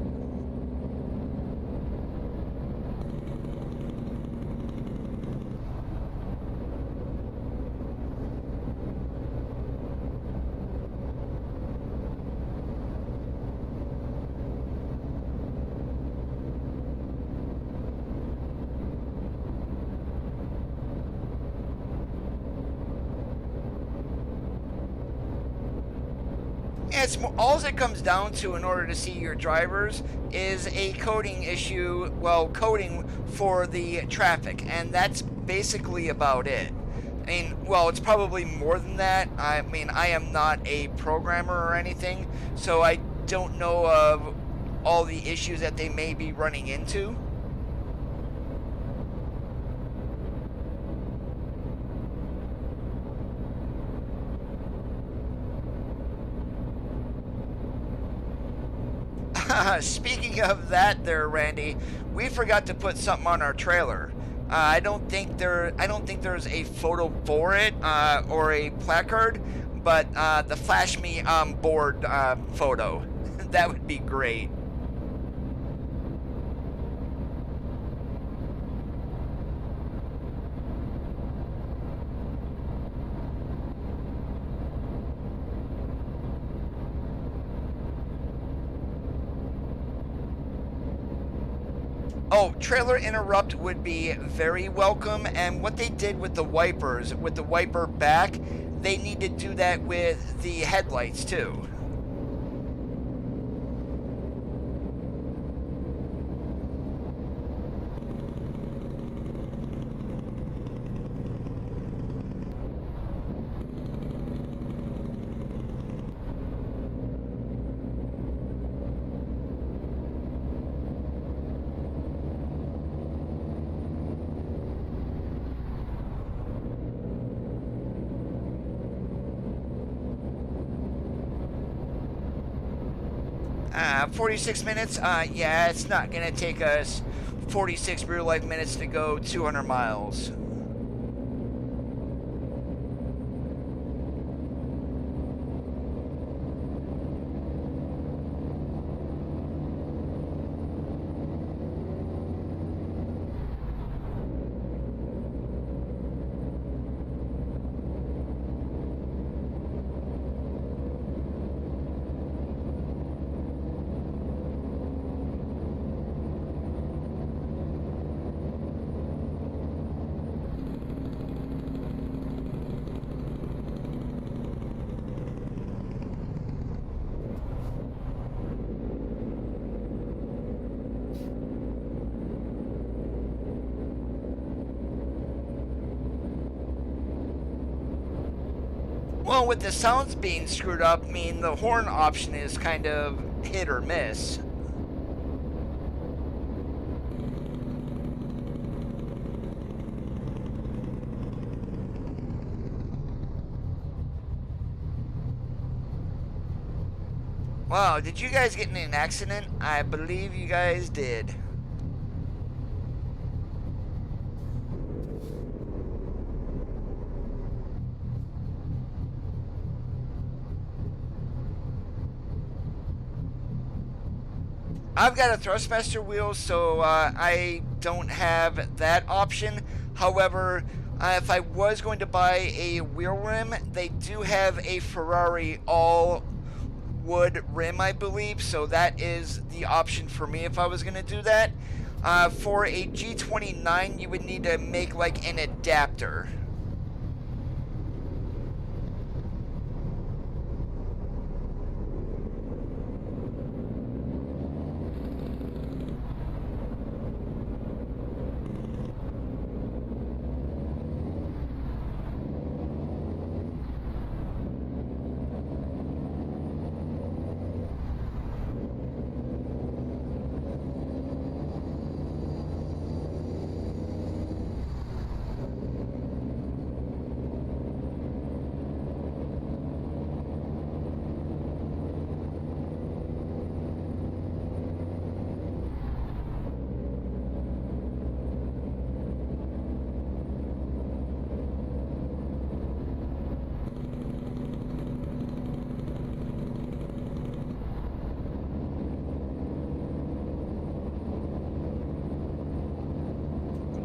It's all it comes down to in order to see your drivers is a coding issue, well, coding for the traffic, and that's basically about it. I mean, well, it's probably more than that. I mean, I am not a programmer or anything, so I don't know of all the issues that they may be running into. Speaking of that, there, Randy, we forgot to put something on our trailer. I don't think there's a photo for it or a placard, but the flash me on board photo, that would be great. Oh, trailer interrupt would be very welcome, and what they did with the wipers, with the wiper back, they need to do that with the headlights too. Uh, 46 minutes? Yeah, it's not gonna take us 46 real life minutes to go 200 miles. Well, with the sounds being screwed up, I mean, the horn option is kind of hit or miss. Wow, did you guys get in an accident? I believe you guys did. I've got a Thrustmaster wheel, so I don't have that option. However, if I was going to buy a wheel rim, they do have a Ferarri all wood rim, I believe, so that is the option for me if I was going to do that. For a G29, you would need to make like an adapter.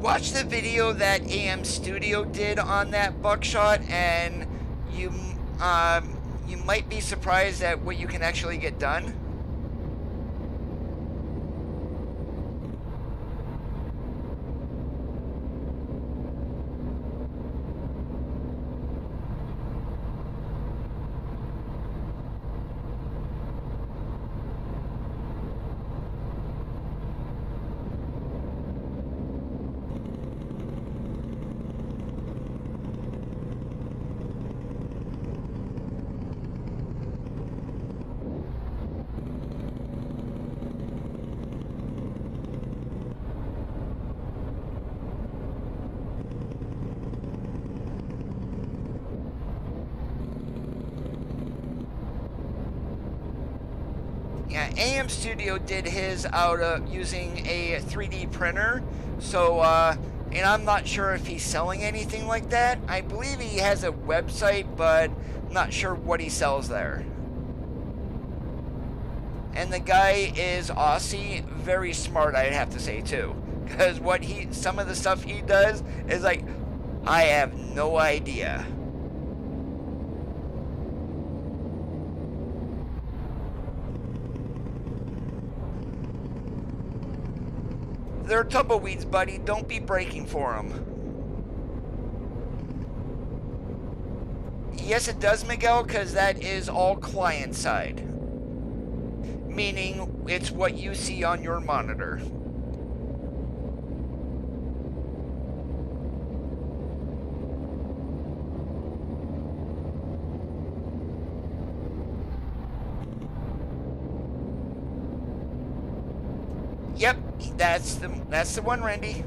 watch the video that AM Studio did on that buckshot, and you might be surprised at what you can actually get done. Yeah, AM Studio did his out of using a 3D printer, so and I'm not sure if he's selling anything like that. I believe he has a website, but I'm not sure what he sells there. And the guy is Aussie, very smart, I'd have to say too, because some of the stuff he does is like, I have no idea. They're tumbleweeds, buddy. Don't be breaking for them. Yes, it does, Miguel, because that is all client side. Meaning, it's what you see on your monitor. Yep, that's the one, Randy.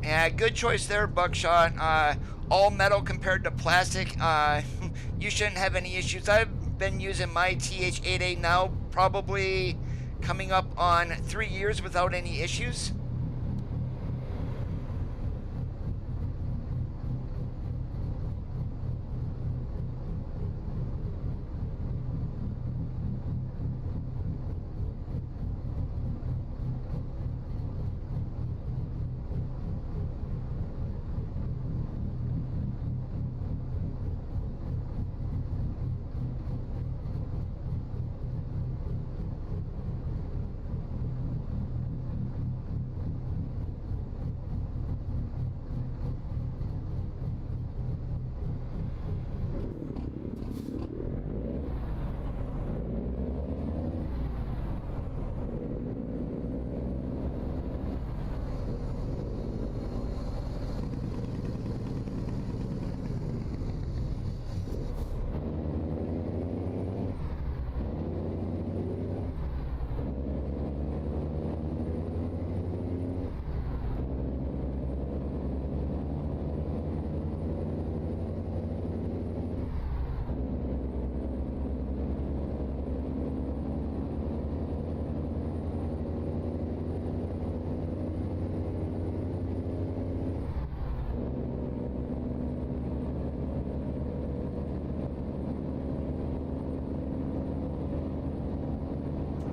Yeah, good choice there, Buckshot. All metal compared to plastic. You shouldn't have any issues. I've been using my TH800 now, probably coming up on 3 years without any issues.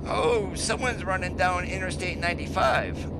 Oh, someone's running down Interstate 95.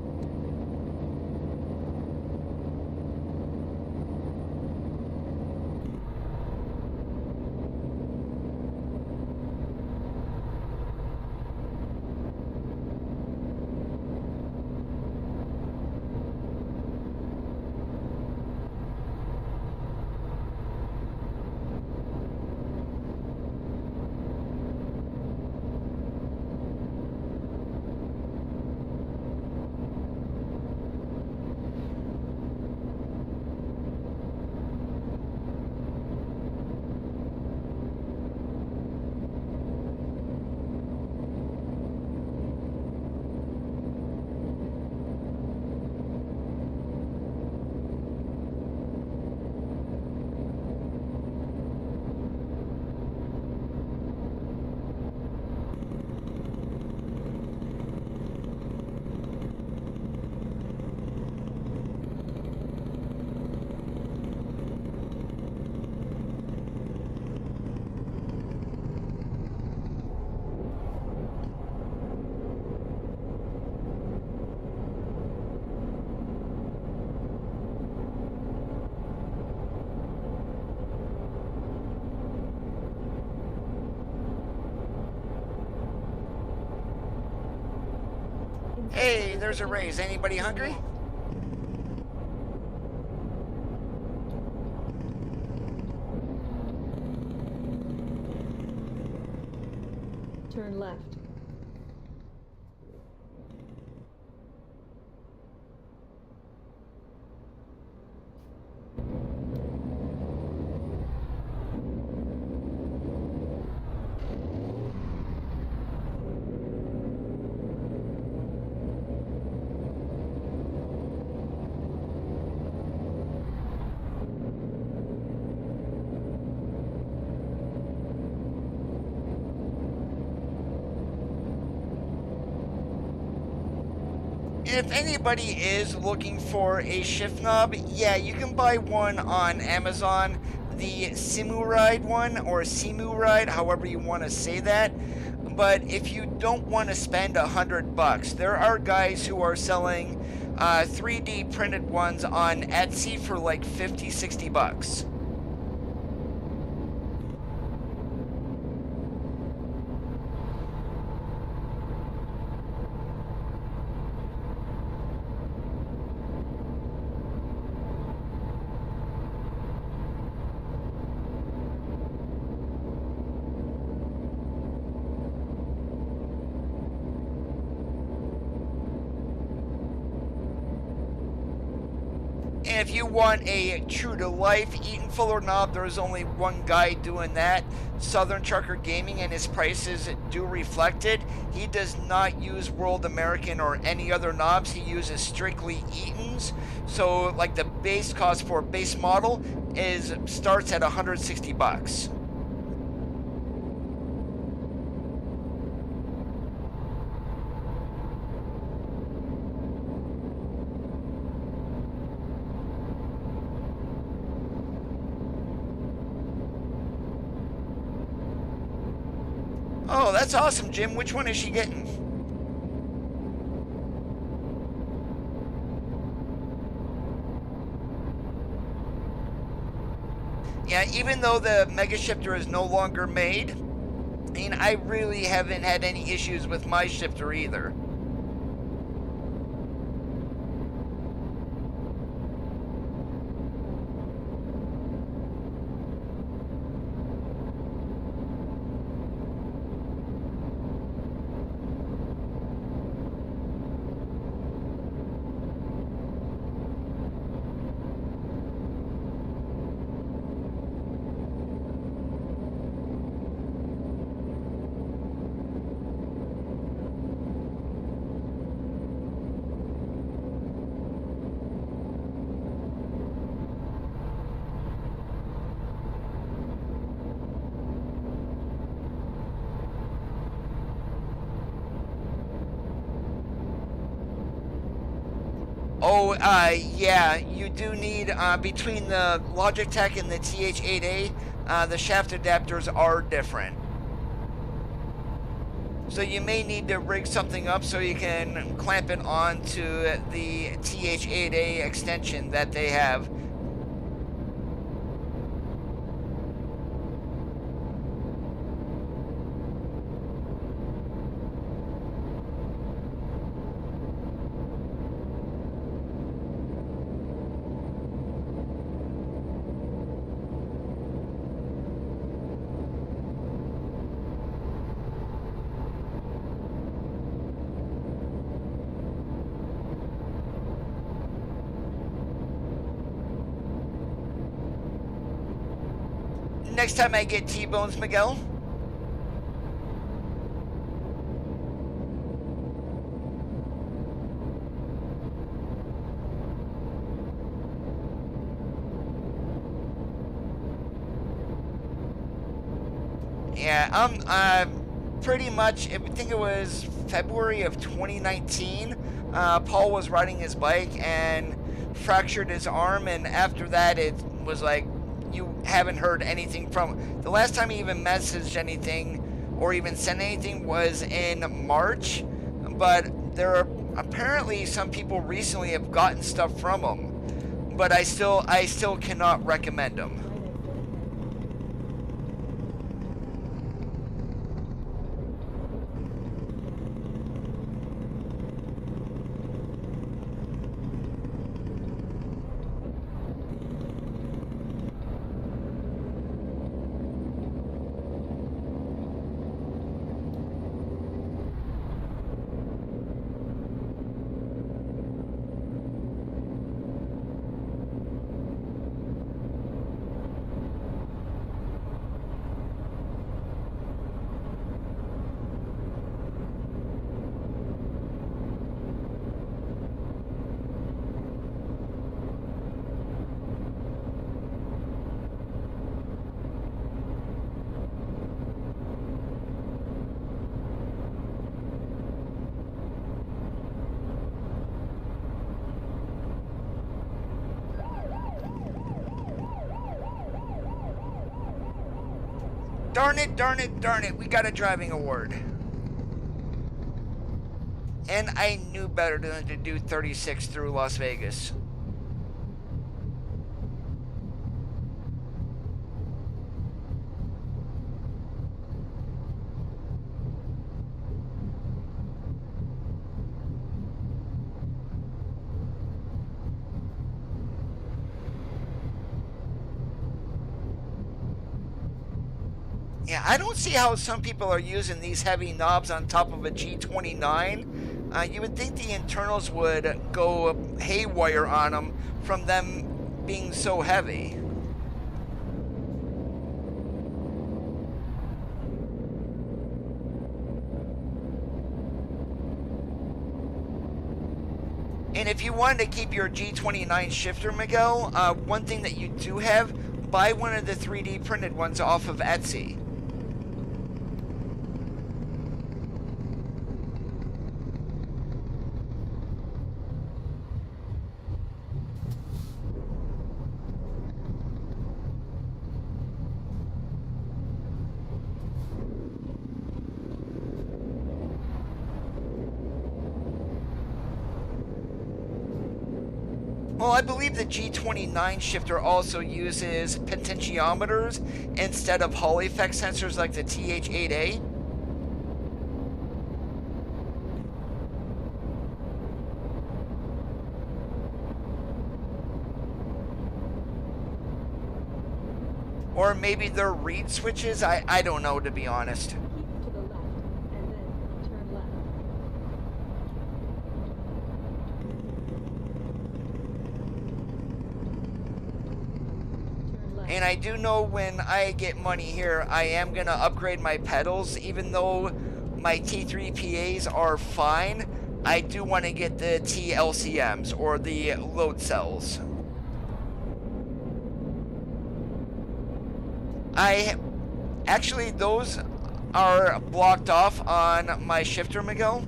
Hey, there's a raise. Anybody hungry? Turn left. If anybody is looking for a shift knob, yeah, you can buy one on Amazon, the Simuride one, or Simuride, however you want to say that. But if you don't want to spend $100, there are guys who are selling 3D printed ones on Etsy for like 50, 60 bucks. And if you want a true-to-life Eaton Fuller knob, there's only one guy doing that, Southern Trucker Gaming, and his prices do reflect it. He does not use World American or any other knobs. He uses strictly Eaton's. So, like, the base cost for a base model starts at 160 bucks. Oh, that's awesome, Jim. Which one is she getting? Yeah, even though the Mega Shifter is no longer made, I mean, I really haven't had any issues with my shifter either. Oh, yeah, you do need, between the Logitech and the TH8A, the shaft adapters are different. So you may need to rig something up so you can clamp it onto the TH8A extension that they have. Next time I get T-bones, Miguel. Yeah, pretty much, I think it was February of 2019, Paul was riding his bike and fractured his arm, and after that it was like, you haven't heard anything from him. The last time he even messaged anything or even sent anything was in March, but there are apparently some people recently have gotten stuff from him, but I still cannot recommend him. Darn it, darn it, darn it. We got a driving award. And I knew better than to do 36 through Las Vegas. Yeah, I don't see how some people are using these heavy knobs on top of a G29. You would think the internals would go haywire on them from them being so heavy. And if you wanted to keep your G29 shifter, Miguel, one thing that you do have, buy one of the 3D printed ones off of Etsy. Well, I believe the G29 shifter also uses potentiometers instead of Hall effect sensors like the TH8A. Or maybe they're reed switches. I don't know, to be honest. Keep to the left, and then turn left. Turn left. And I do know when I get money here, I am going to upgrade my pedals. Even though my T3 PAs are fine, I do want to get the TLCMs, or the load cells. Actually, those are blocked off on my shifter, Miguel.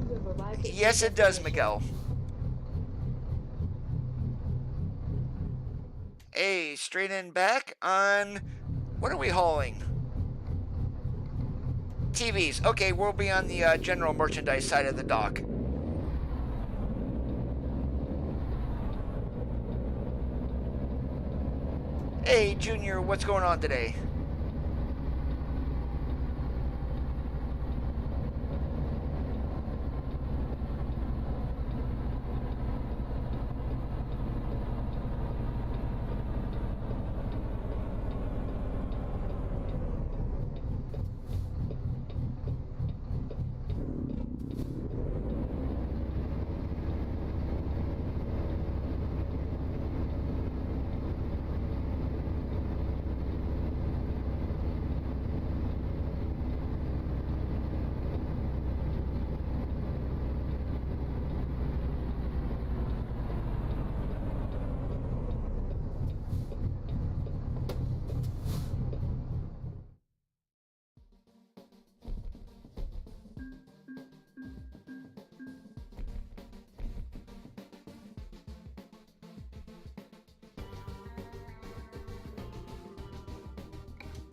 You have arrived at Yes, your it does, destination. Miguel. Hey, straight in back on... What are we hauling? TVs. Okay, we'll be on the general merchandise side of the dock. Hey, Junior, what's going on today?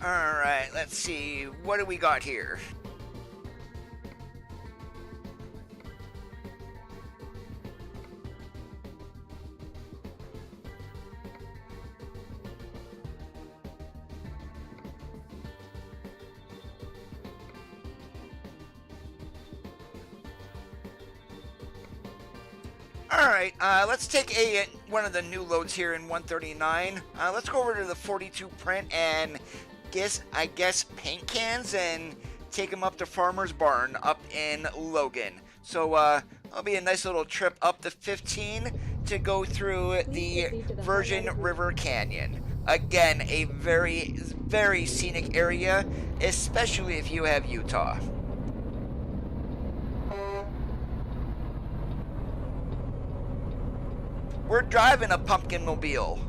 Alright, let's see. What do we got here? Alright, let's take one of the new loads here in 139. Let's go over to the 42 print and I guess paint cans and take them up to Farmer's Barn up in Logan. So it'll be a nice little trip up to 15 to go through the Virgin River Canyon. Again, a very, very scenic area, especially if you have Utah. We're driving a pumpkin mobile.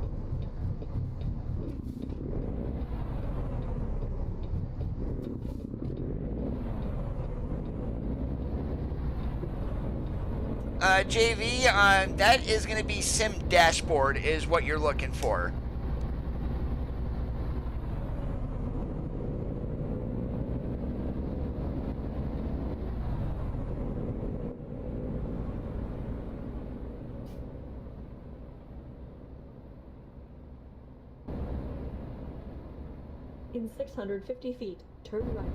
JV, that is going to be Sim Dashboard is what you're looking for. In 650 feet, turn right.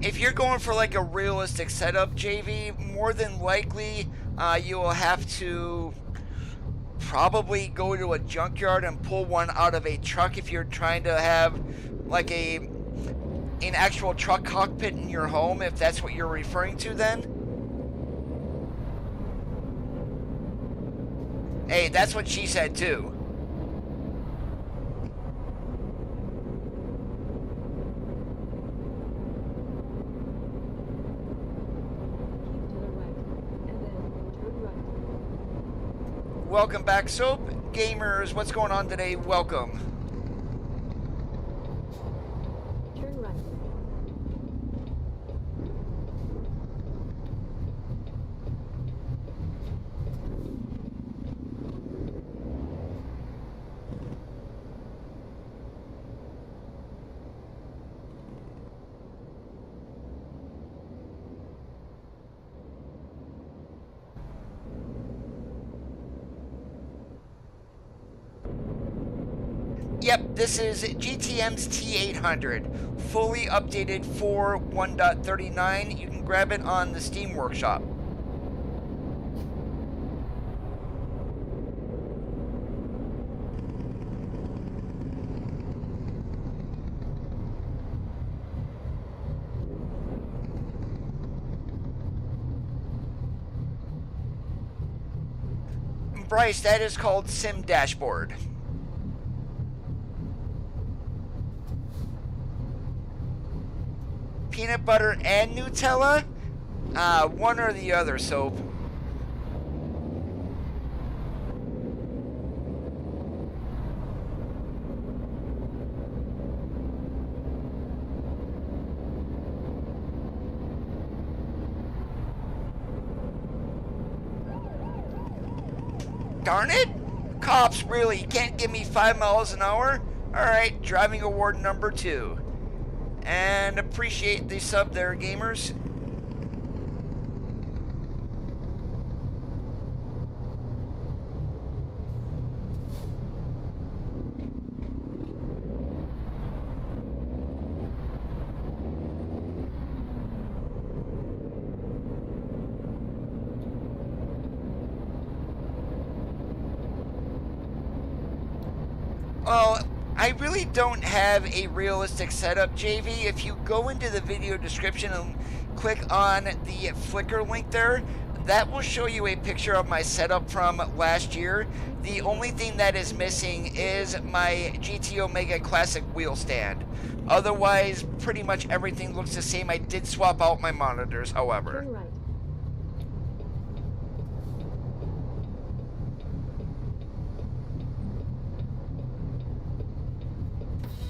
If you're going for like a realistic setup, JV, more than likely you will have to probably go to a junkyard and pull one out of a truck if you're trying to have like an actual truck cockpit in your home, if that's what you're referring to then. Hey, that's what she said too. Welcome back, Soap. Gamers, what's going on today? Welcome. Turn right. Yep, this is GTM's T800, fully updated for 1.39. You can grab it on the Steam Workshop. Bryce, that is called Sim Dashboard. Peanut butter and Nutella? One or the other, Soap. Darn it! Cops, really, can't give me 5 miles an hour? Alright, driving award number 2. And appreciate the sub there, gamers. Well, I really don't have a realistic setup, JV. If you go into the video description and click on the Flickr link there, that will show you a picture of my setup from last year. The only thing that is missing is my GT Omega Classic wheel stand. Otherwise, pretty much everything looks the same. I did swap out my monitors, however. Turn right.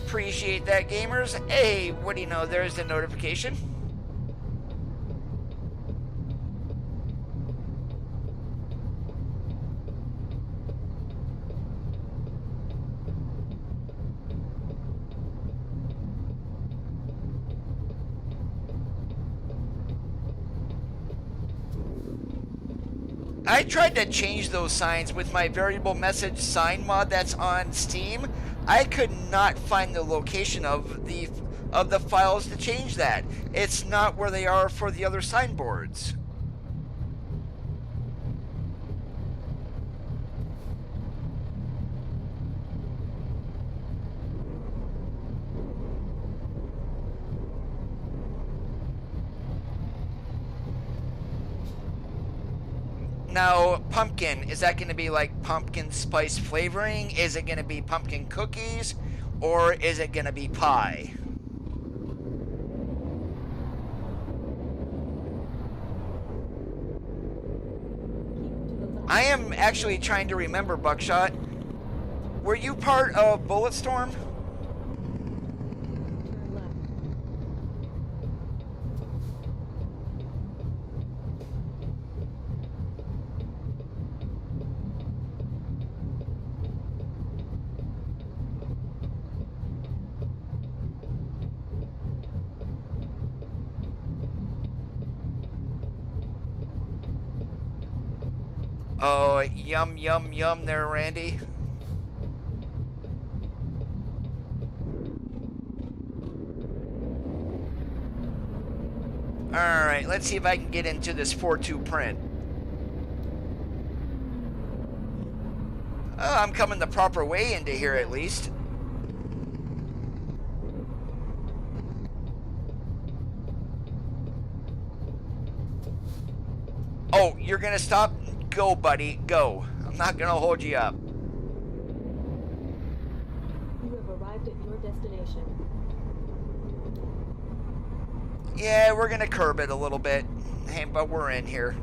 Appreciate that, gamers. Hey, what do you know? There's the notification. I tried to change those signs with my variable message sign mod that's on Steam. I could not find the location of the of the files to change that. It's not where they are for the other signboards. Now, pumpkin, is that going to be like pumpkin spice flavoring? Is it going to be pumpkin cookies? Or is it going to be pie? I am actually trying to remember, Buckshot. Were you part of Bulletstorm? Turn left. Oh, yum, yum, yum there, Randy. Alright, let's see if I can get into this 4.2 print. Oh, I'm coming the proper way into here at least. Oh, you're gonna stop? Go, buddy, go. I'm not gonna hold you up. You have arrived at your destination. Yeah, we're gonna curb it a little bit. Hey, but we're in here.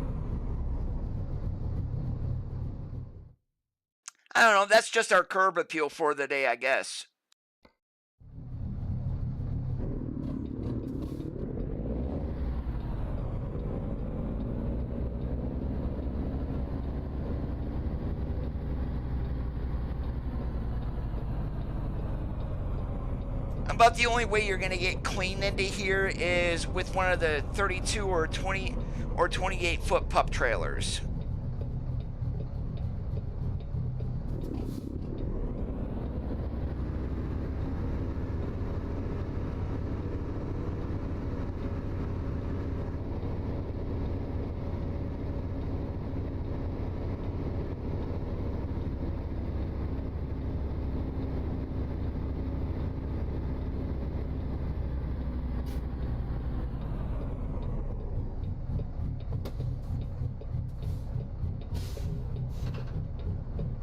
I don't know, that's just our curb appeal for the day, I guess. About the only way you're gonna get clean into here is with one of the 32 or 20 or 28 foot pup trailers.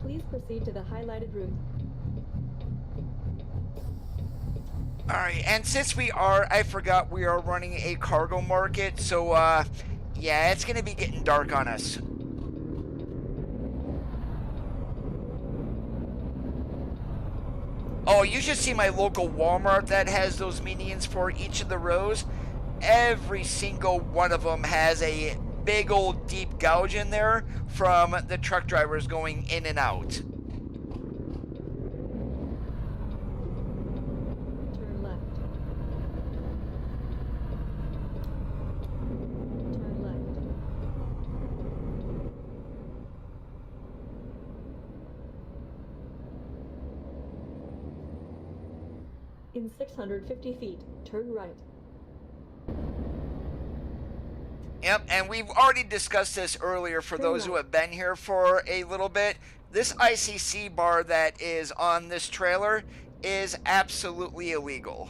Please proceed to the highlighted route. Alright, and since I forgot we are running a cargo market, so yeah, it's gonna be getting dark on us. Oh, you should see my local Walmart that has those medians for each of the rows. Every single one of them has a big old deep gouge in there from the truck drivers going in and out. Turn left. Turn left. In 650 feet, turn right. Yep, and we've already discussed this earlier for those who have been here for a little bit. This ICC bar that is on this trailer is absolutely illegal.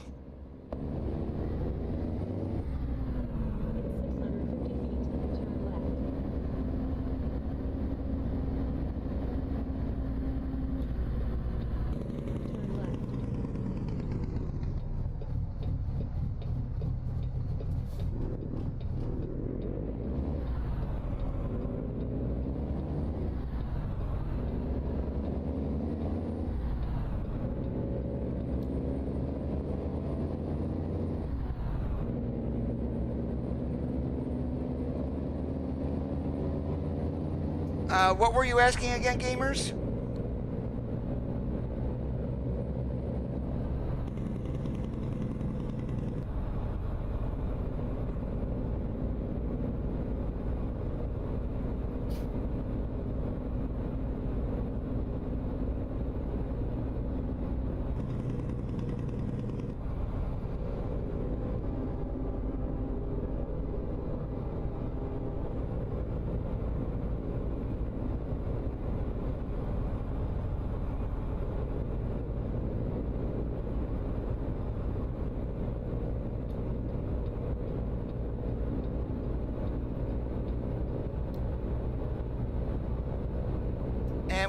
What were you asking again, gamers?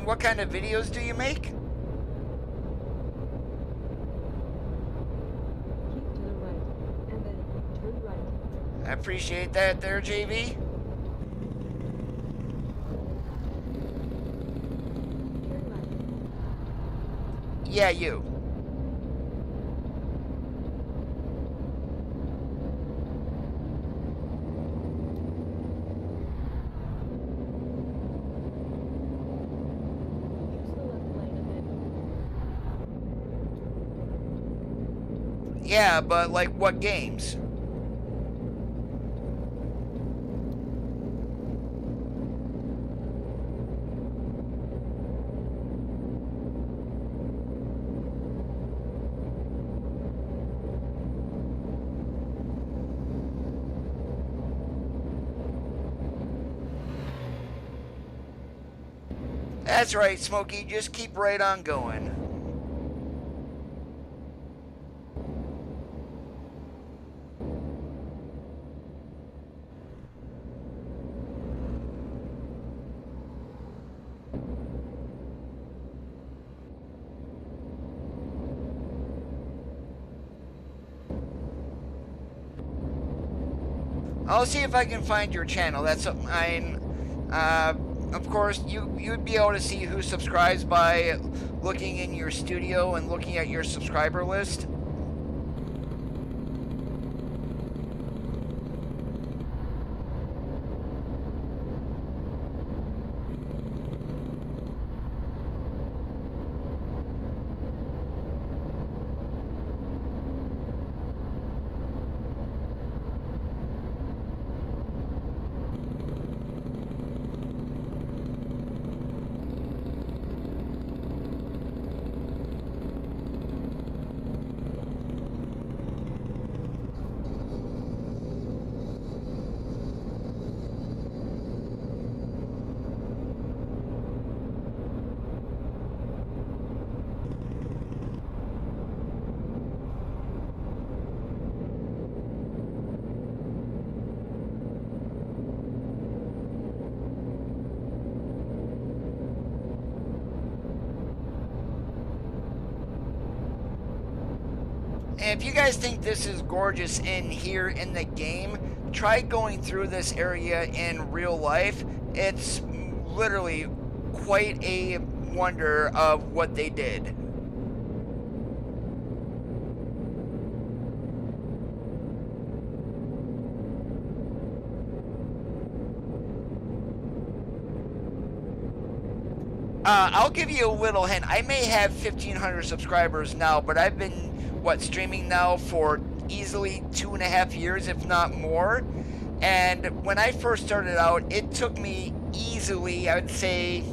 what kind of videos do you make? Keep to the right, and then turn right. I appreciate that there, JV. Turn right. Yeah, you. Use the left lane ahead. Yeah, but like what games? That's right, Smokey. Just keep right on going. I'll see if I can find your channel. That's something of course, you'd be able to see who subscribes by looking in your studio and looking at your subscriber list. And if you guys think this is gorgeous in here in the game, try going through this area in real life. It's literally quite a wonder of what they did. I'll give you a little hint. I may have 1,500 subscribers now, but I've been, streaming now for easily 2.5 years, if not more. And when I first started out, it took me easily, I would say,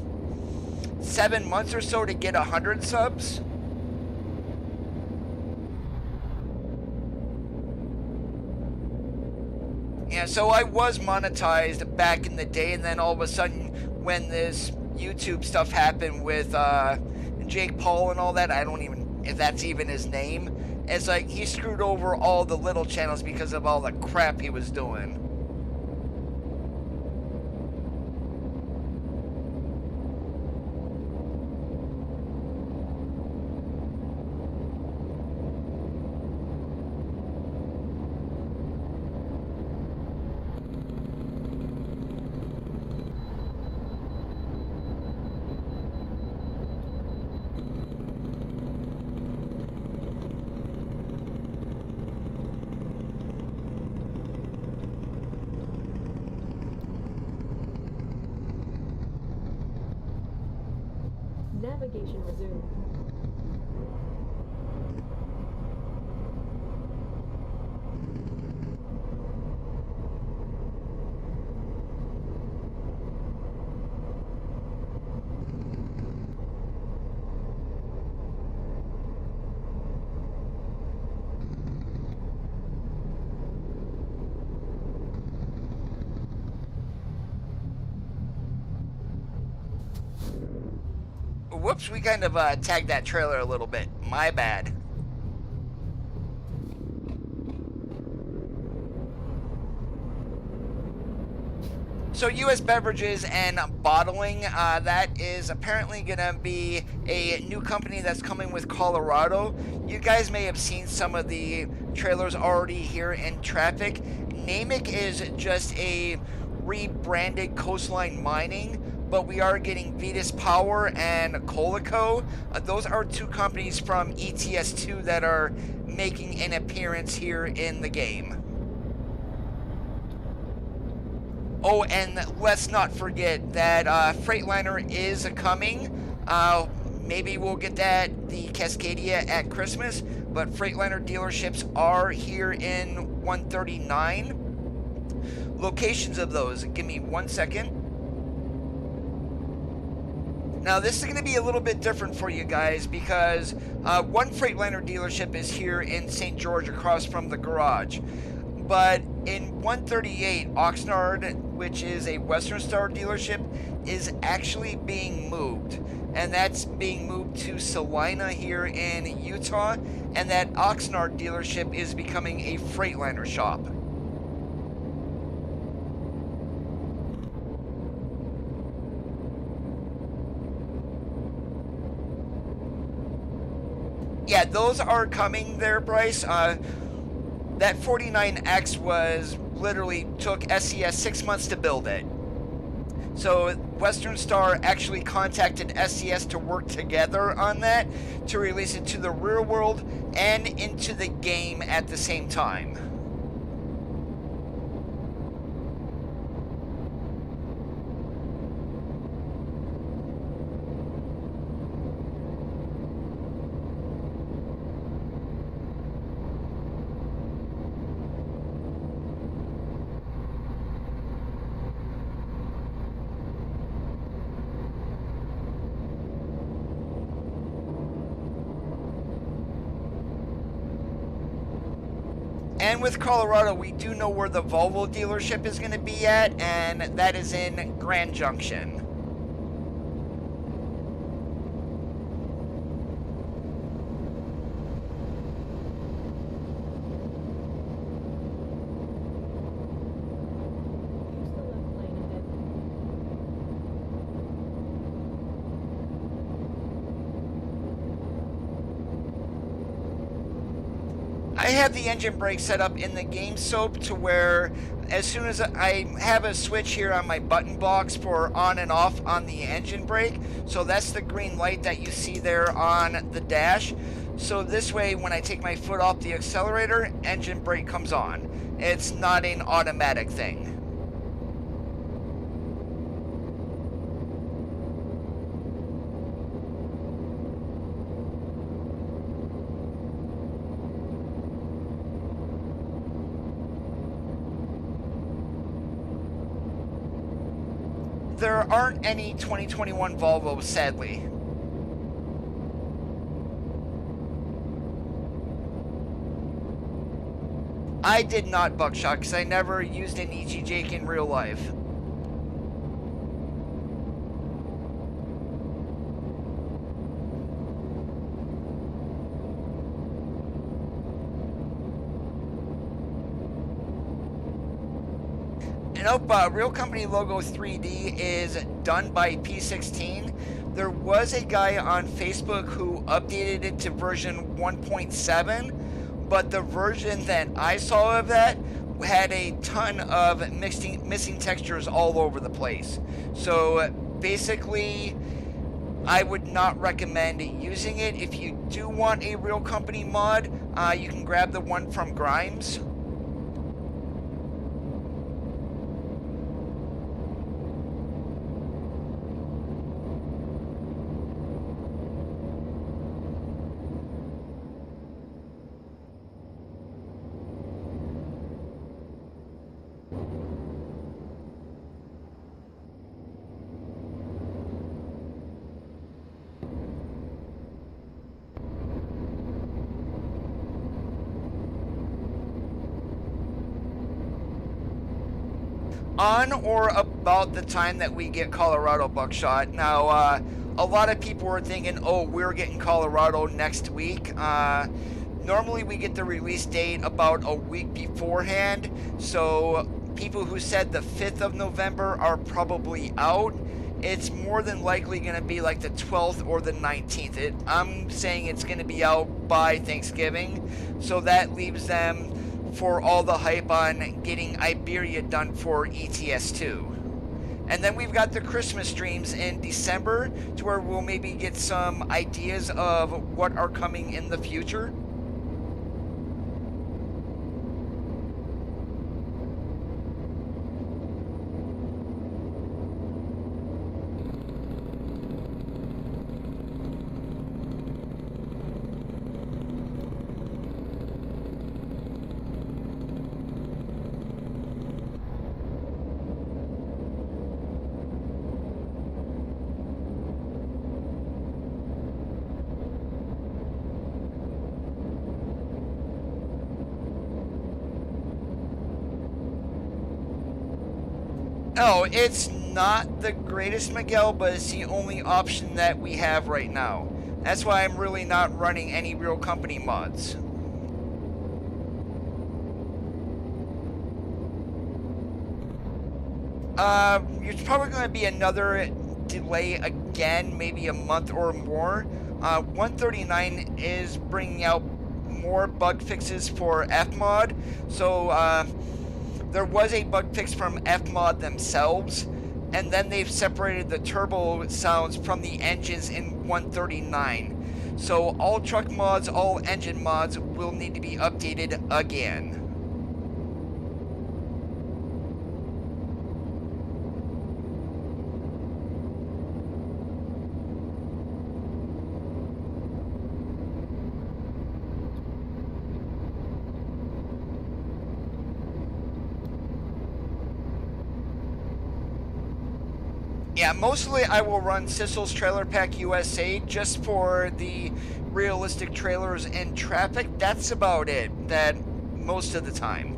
7 months or so to get 100 subs. Yeah, so I was monetized back in the day, and then all of a sudden, when this YouTube stuff happened with Jake Paul and all that, I don't even, if that's even his name, it's like he screwed over all the little channels because of all the crap he was doing. Navigation resumed. Whoops, we kind of tagged that trailer a little bit. My bad. So U.S. Beverages and Bottling, that is apparently going to be a new company that's coming with Colorado. You guys may have seen some of the trailers already here in traffic. Namic is just a rebranded Coastline Mining, but we are getting Vetus Power and Colico. Those are two companies from ETS2 that are making an appearance here in the game. Oh, and let's not forget that Freightliner is coming. Maybe we'll get the Cascadia at Christmas, but Freightliner dealerships are here in 139. Locations of those, give me 1 second. Now this is going to be a little bit different for you guys because one Freightliner dealership is here in St. George across from the garage. But in 138, Oxnard, which is a Western Star dealership, is actually being moved. And that's being moved to Salina here in Utah. And that Oxnard dealership is becoming a Freightliner shop. Yeah, those are coming there, Bryce. That 49X was literally took SCS 6 months to build it. So Western Star actually contacted SCS to work together on that to release it to the real world and into the game at the same time. And with Colorado, we do know where the Volvo dealership is going to be at, and that is in Grand Junction. I have the engine brake set up in the game soap to where as soon as I have a switch here on my button box for on and off on the engine brake, so that's the green light that you see there on the dash. So this way when I take my foot off the accelerator, engine brake comes on. It's not an automatic thing. There aren't any 2021 Volvos, sadly. I did not, Buckshot, because I never used an EG Jake in real life. Nope, Real Company Logo 3D is done by P16. There was a guy on Facebook who updated it to version 1.7, but the version that I saw of that had a ton of missing textures all over the place. So basically, I would not recommend using it. If you do want a Real Company mod, you can grab the one from Grimes. On or about the time that we get Colorado, Buckshot. Now, a lot of people were thinking, oh, we're getting Colorado next week. Normally we get the release date about a week beforehand, so people who said the 5th of November are probably out. It's more than likely going to be like the 12th or the 19th. I'm saying it's going to be out by Thanksgiving, so that leaves them for all the hype on getting Iberia done for ETS2. And then we've got the Christmas streams in December, to where we'll maybe get some ideas of what are coming in the future. Oh, it's not the greatest, Miguel, but it's the only option that we have right now. That's why I'm really not running any real company mods. It's probably going to be another delay again, maybe a month or more. 139 is bringing out more bug fixes for Fmod, so there was a bug fix from Fmod themselves, and then they've separated the turbo sounds from the engines in 139. So all truck mods, all engine mods will need to be updated again. Yeah, mostly I will run Sissel's Trailer Pack USA just for the realistic trailers and traffic. That's about it, that most of the time.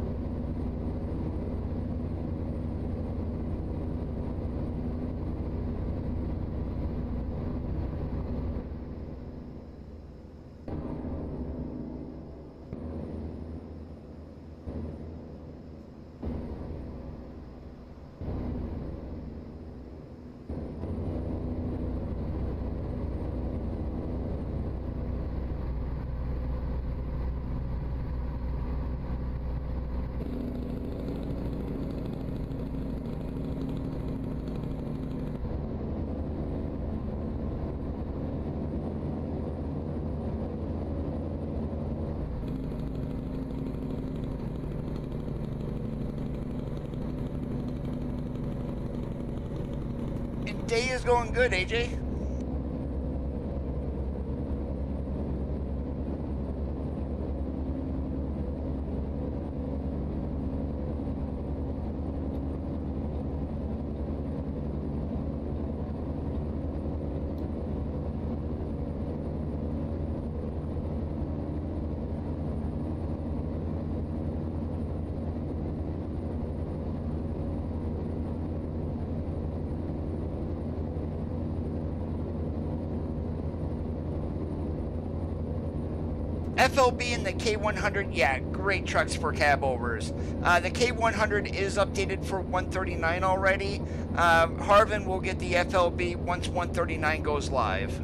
Day is going good, AJ. FLB and the K100, yeah, great trucks for cab overs. The K100 is updated for 139 already. Harvin will get the FLB once 139 goes live.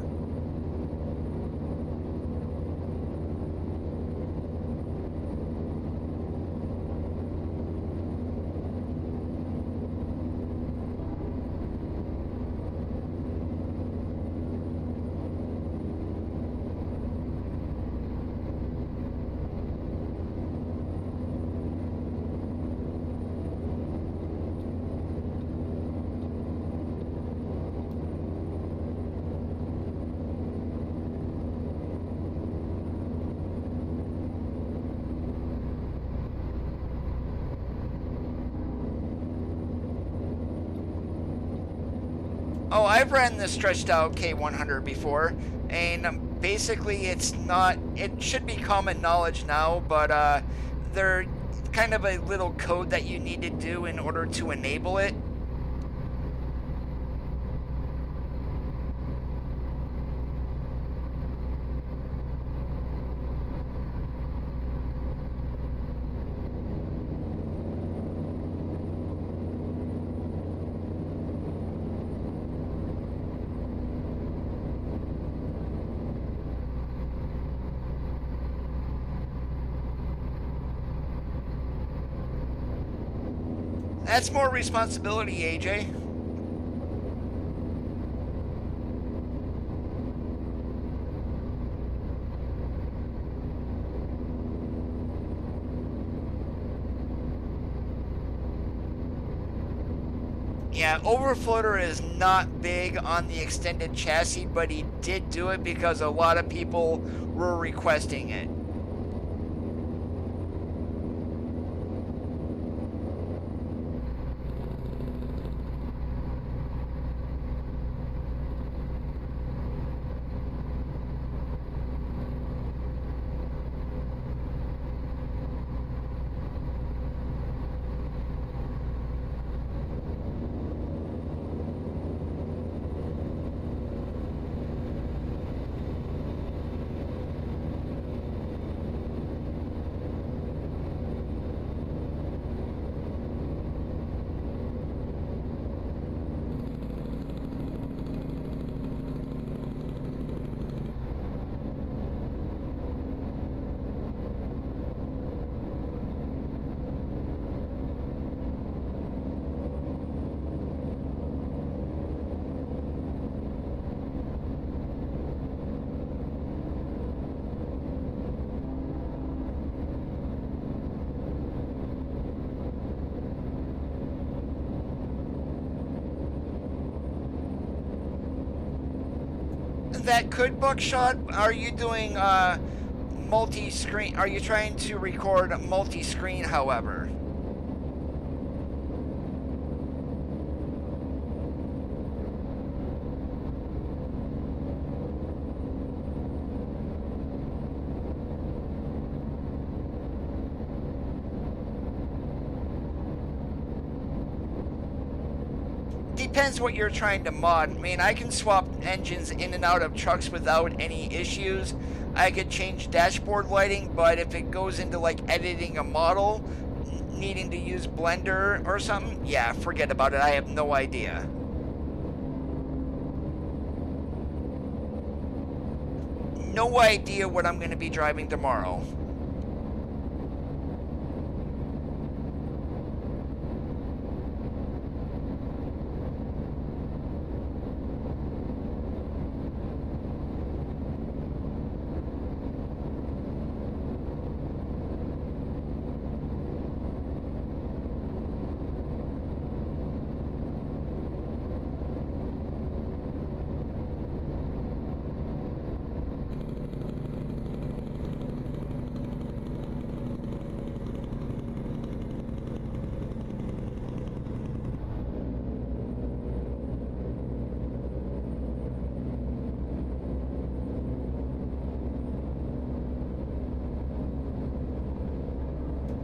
Oh, I've ran this stretched out K100 before, and basically it should be common knowledge now, but there's kind of a little code that you need to do in order to enable it. That's more responsibility, AJ. Yeah, Overfloater is not big on the extended chassis, but he did do it because a lot of people were requesting it. That could, Buckshot. Are you doing multi-screen? Are you trying to record multi-screen, however? Depends what you're trying to mod. I mean, I can swap engines in and out of trucks without any issues. I could change dashboard lighting, but if it goes into like editing a model, needing to use Blender or something, yeah, forget about it. I have no idea. No idea what I'm going to be driving tomorrow.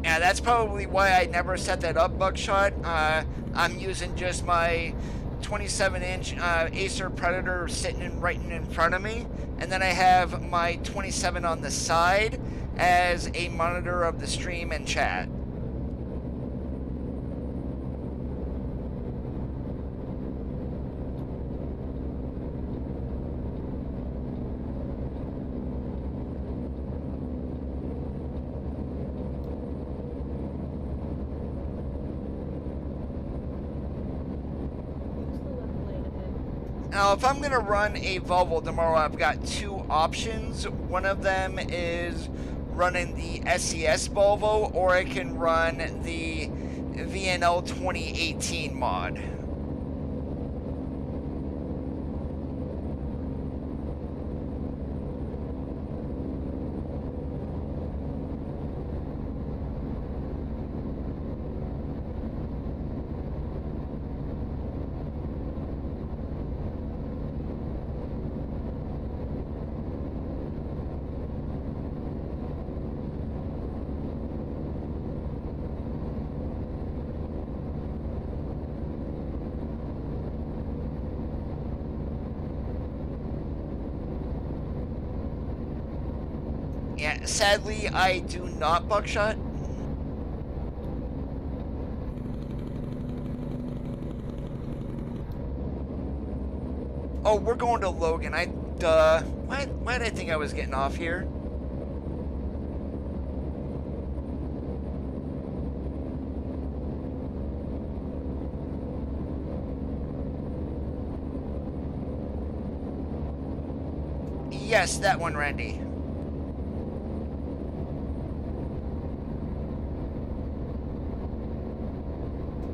Yeah, that's probably why I never set that up, Buckshot. I'm using just my 27-inch Acer Predator sitting right in front of me, and then I have my 27 on the side as a monitor of the stream and chat. Now, if I'm going to run a Volvo tomorrow, I've got two options. One of them is running the SES Volvo, or I can run the VNL 2018 mod. Yeah, sadly, I do not, Buckshot. Oh, we're going to Logan. Why did I think I was getting off here? Yes, that one, Randy.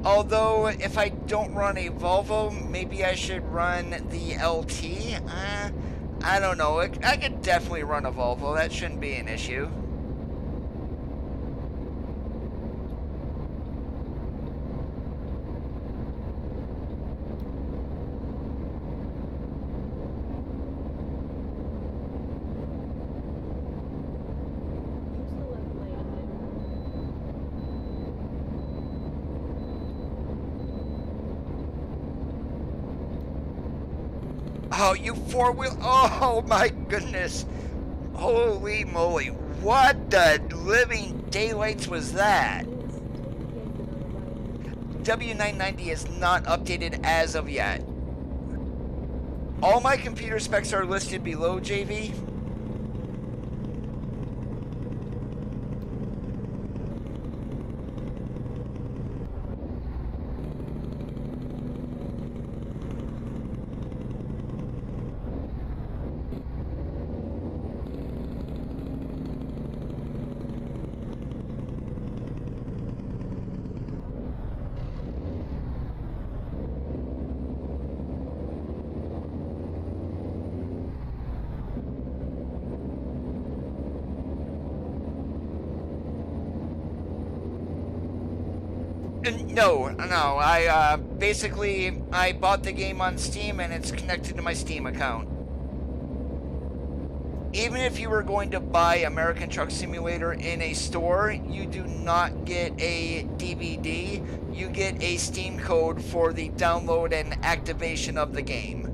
Although, if I don't run a Volvo, maybe I should run the LT. I don't know. I could definitely run a Volvo. That shouldn't be an issue. Use the left lane ahead. Oh, you four-wheel. Oh, my goodness. Holy moly. What the living daylights was that? Miss. Take the exit on the right. W990 is not updated as of yet. All my computer specs are listed below, JV. No. I basically I bought the game on Steam and it's connected to my Steam account. Even if you were going to buy American Truck Simulator in a store, you do not get a DVD. You get a Steam code for the download and activation of the game.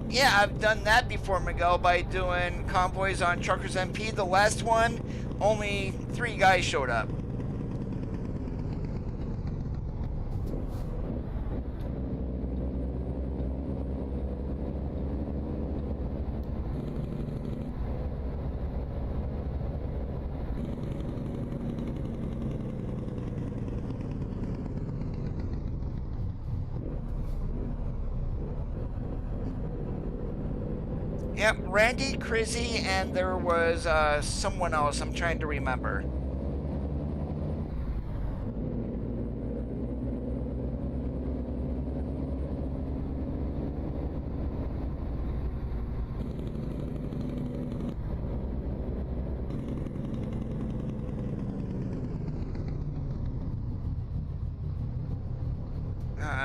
Yeah, I've done that before, Miguel, by doing convoys on Truckers MP. The last one, only 3 guys showed up. Yep, Randy, Crizzy, and there was someone else I'm trying to remember.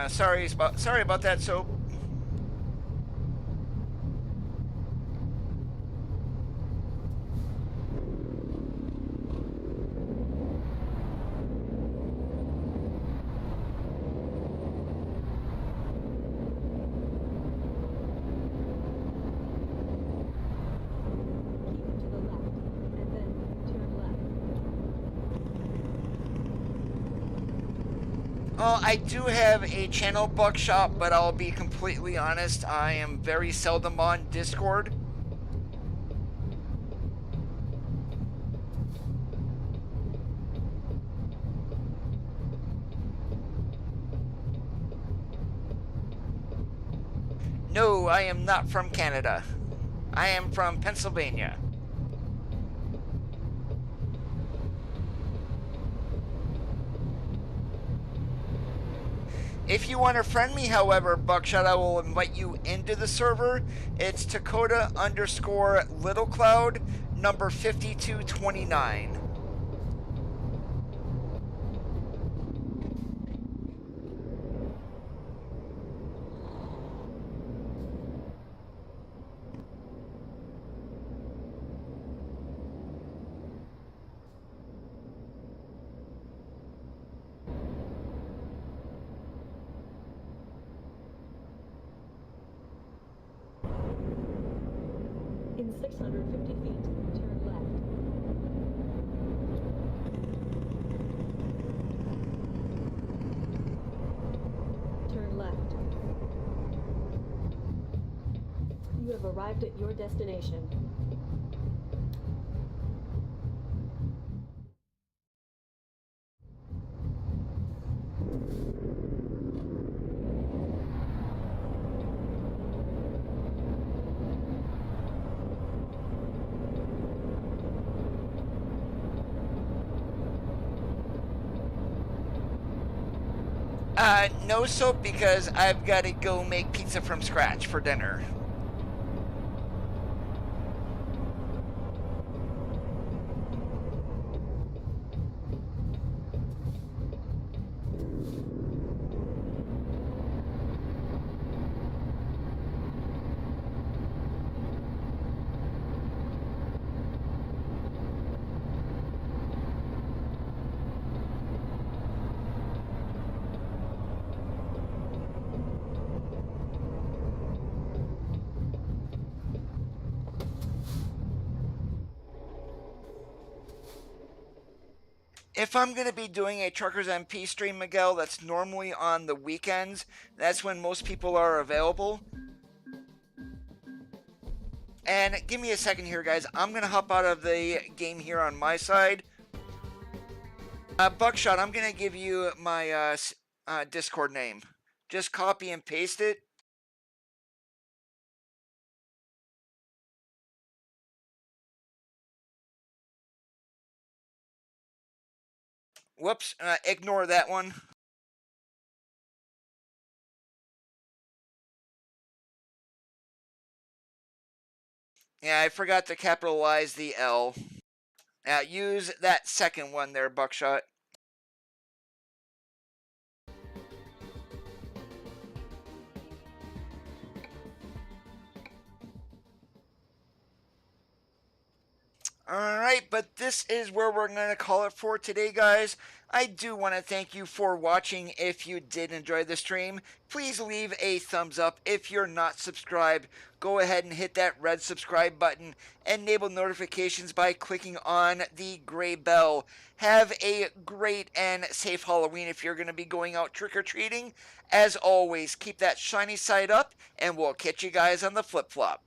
Sorry about that, Soap. Keep to the left, and then turn left. Oh, I do have a channel Buckshot, but I'll be completely honest, I am very seldom on Discord. No, I am not from Canada. I am from Pennsylvania. If you want to friend me, however, Buckshot, I will invite you into the server. It's Dakota_LittleCloud number 5229. 650 feet, turn left. Turn left. You have arrived at your destination. No soap because I've got to go make pizza from scratch for dinner. If I'm going to be doing a Truckers MP stream, Miguel, that's normally on the weekends. That's when most people are available. And give me a second here, guys. I'm going to hop out of the game here on my side. Buckshot, I'm going to give you my Discord name. Just copy and paste it. Whoops, ignore that one. Yeah, I forgot to capitalize the L. Use that second one there, Buckshot. Alright, but this is where we're going to call it for today, guys. I do want to thank you for watching. If you did enjoy the stream, please leave a thumbs up. If you're not subscribed, go ahead and hit that red subscribe button. Enable notifications by clicking on the gray bell. Have a great and safe Halloween if you're going to be going out trick-or-treating. As always, keep that shiny side up, and we'll catch you guys on the flip-flop.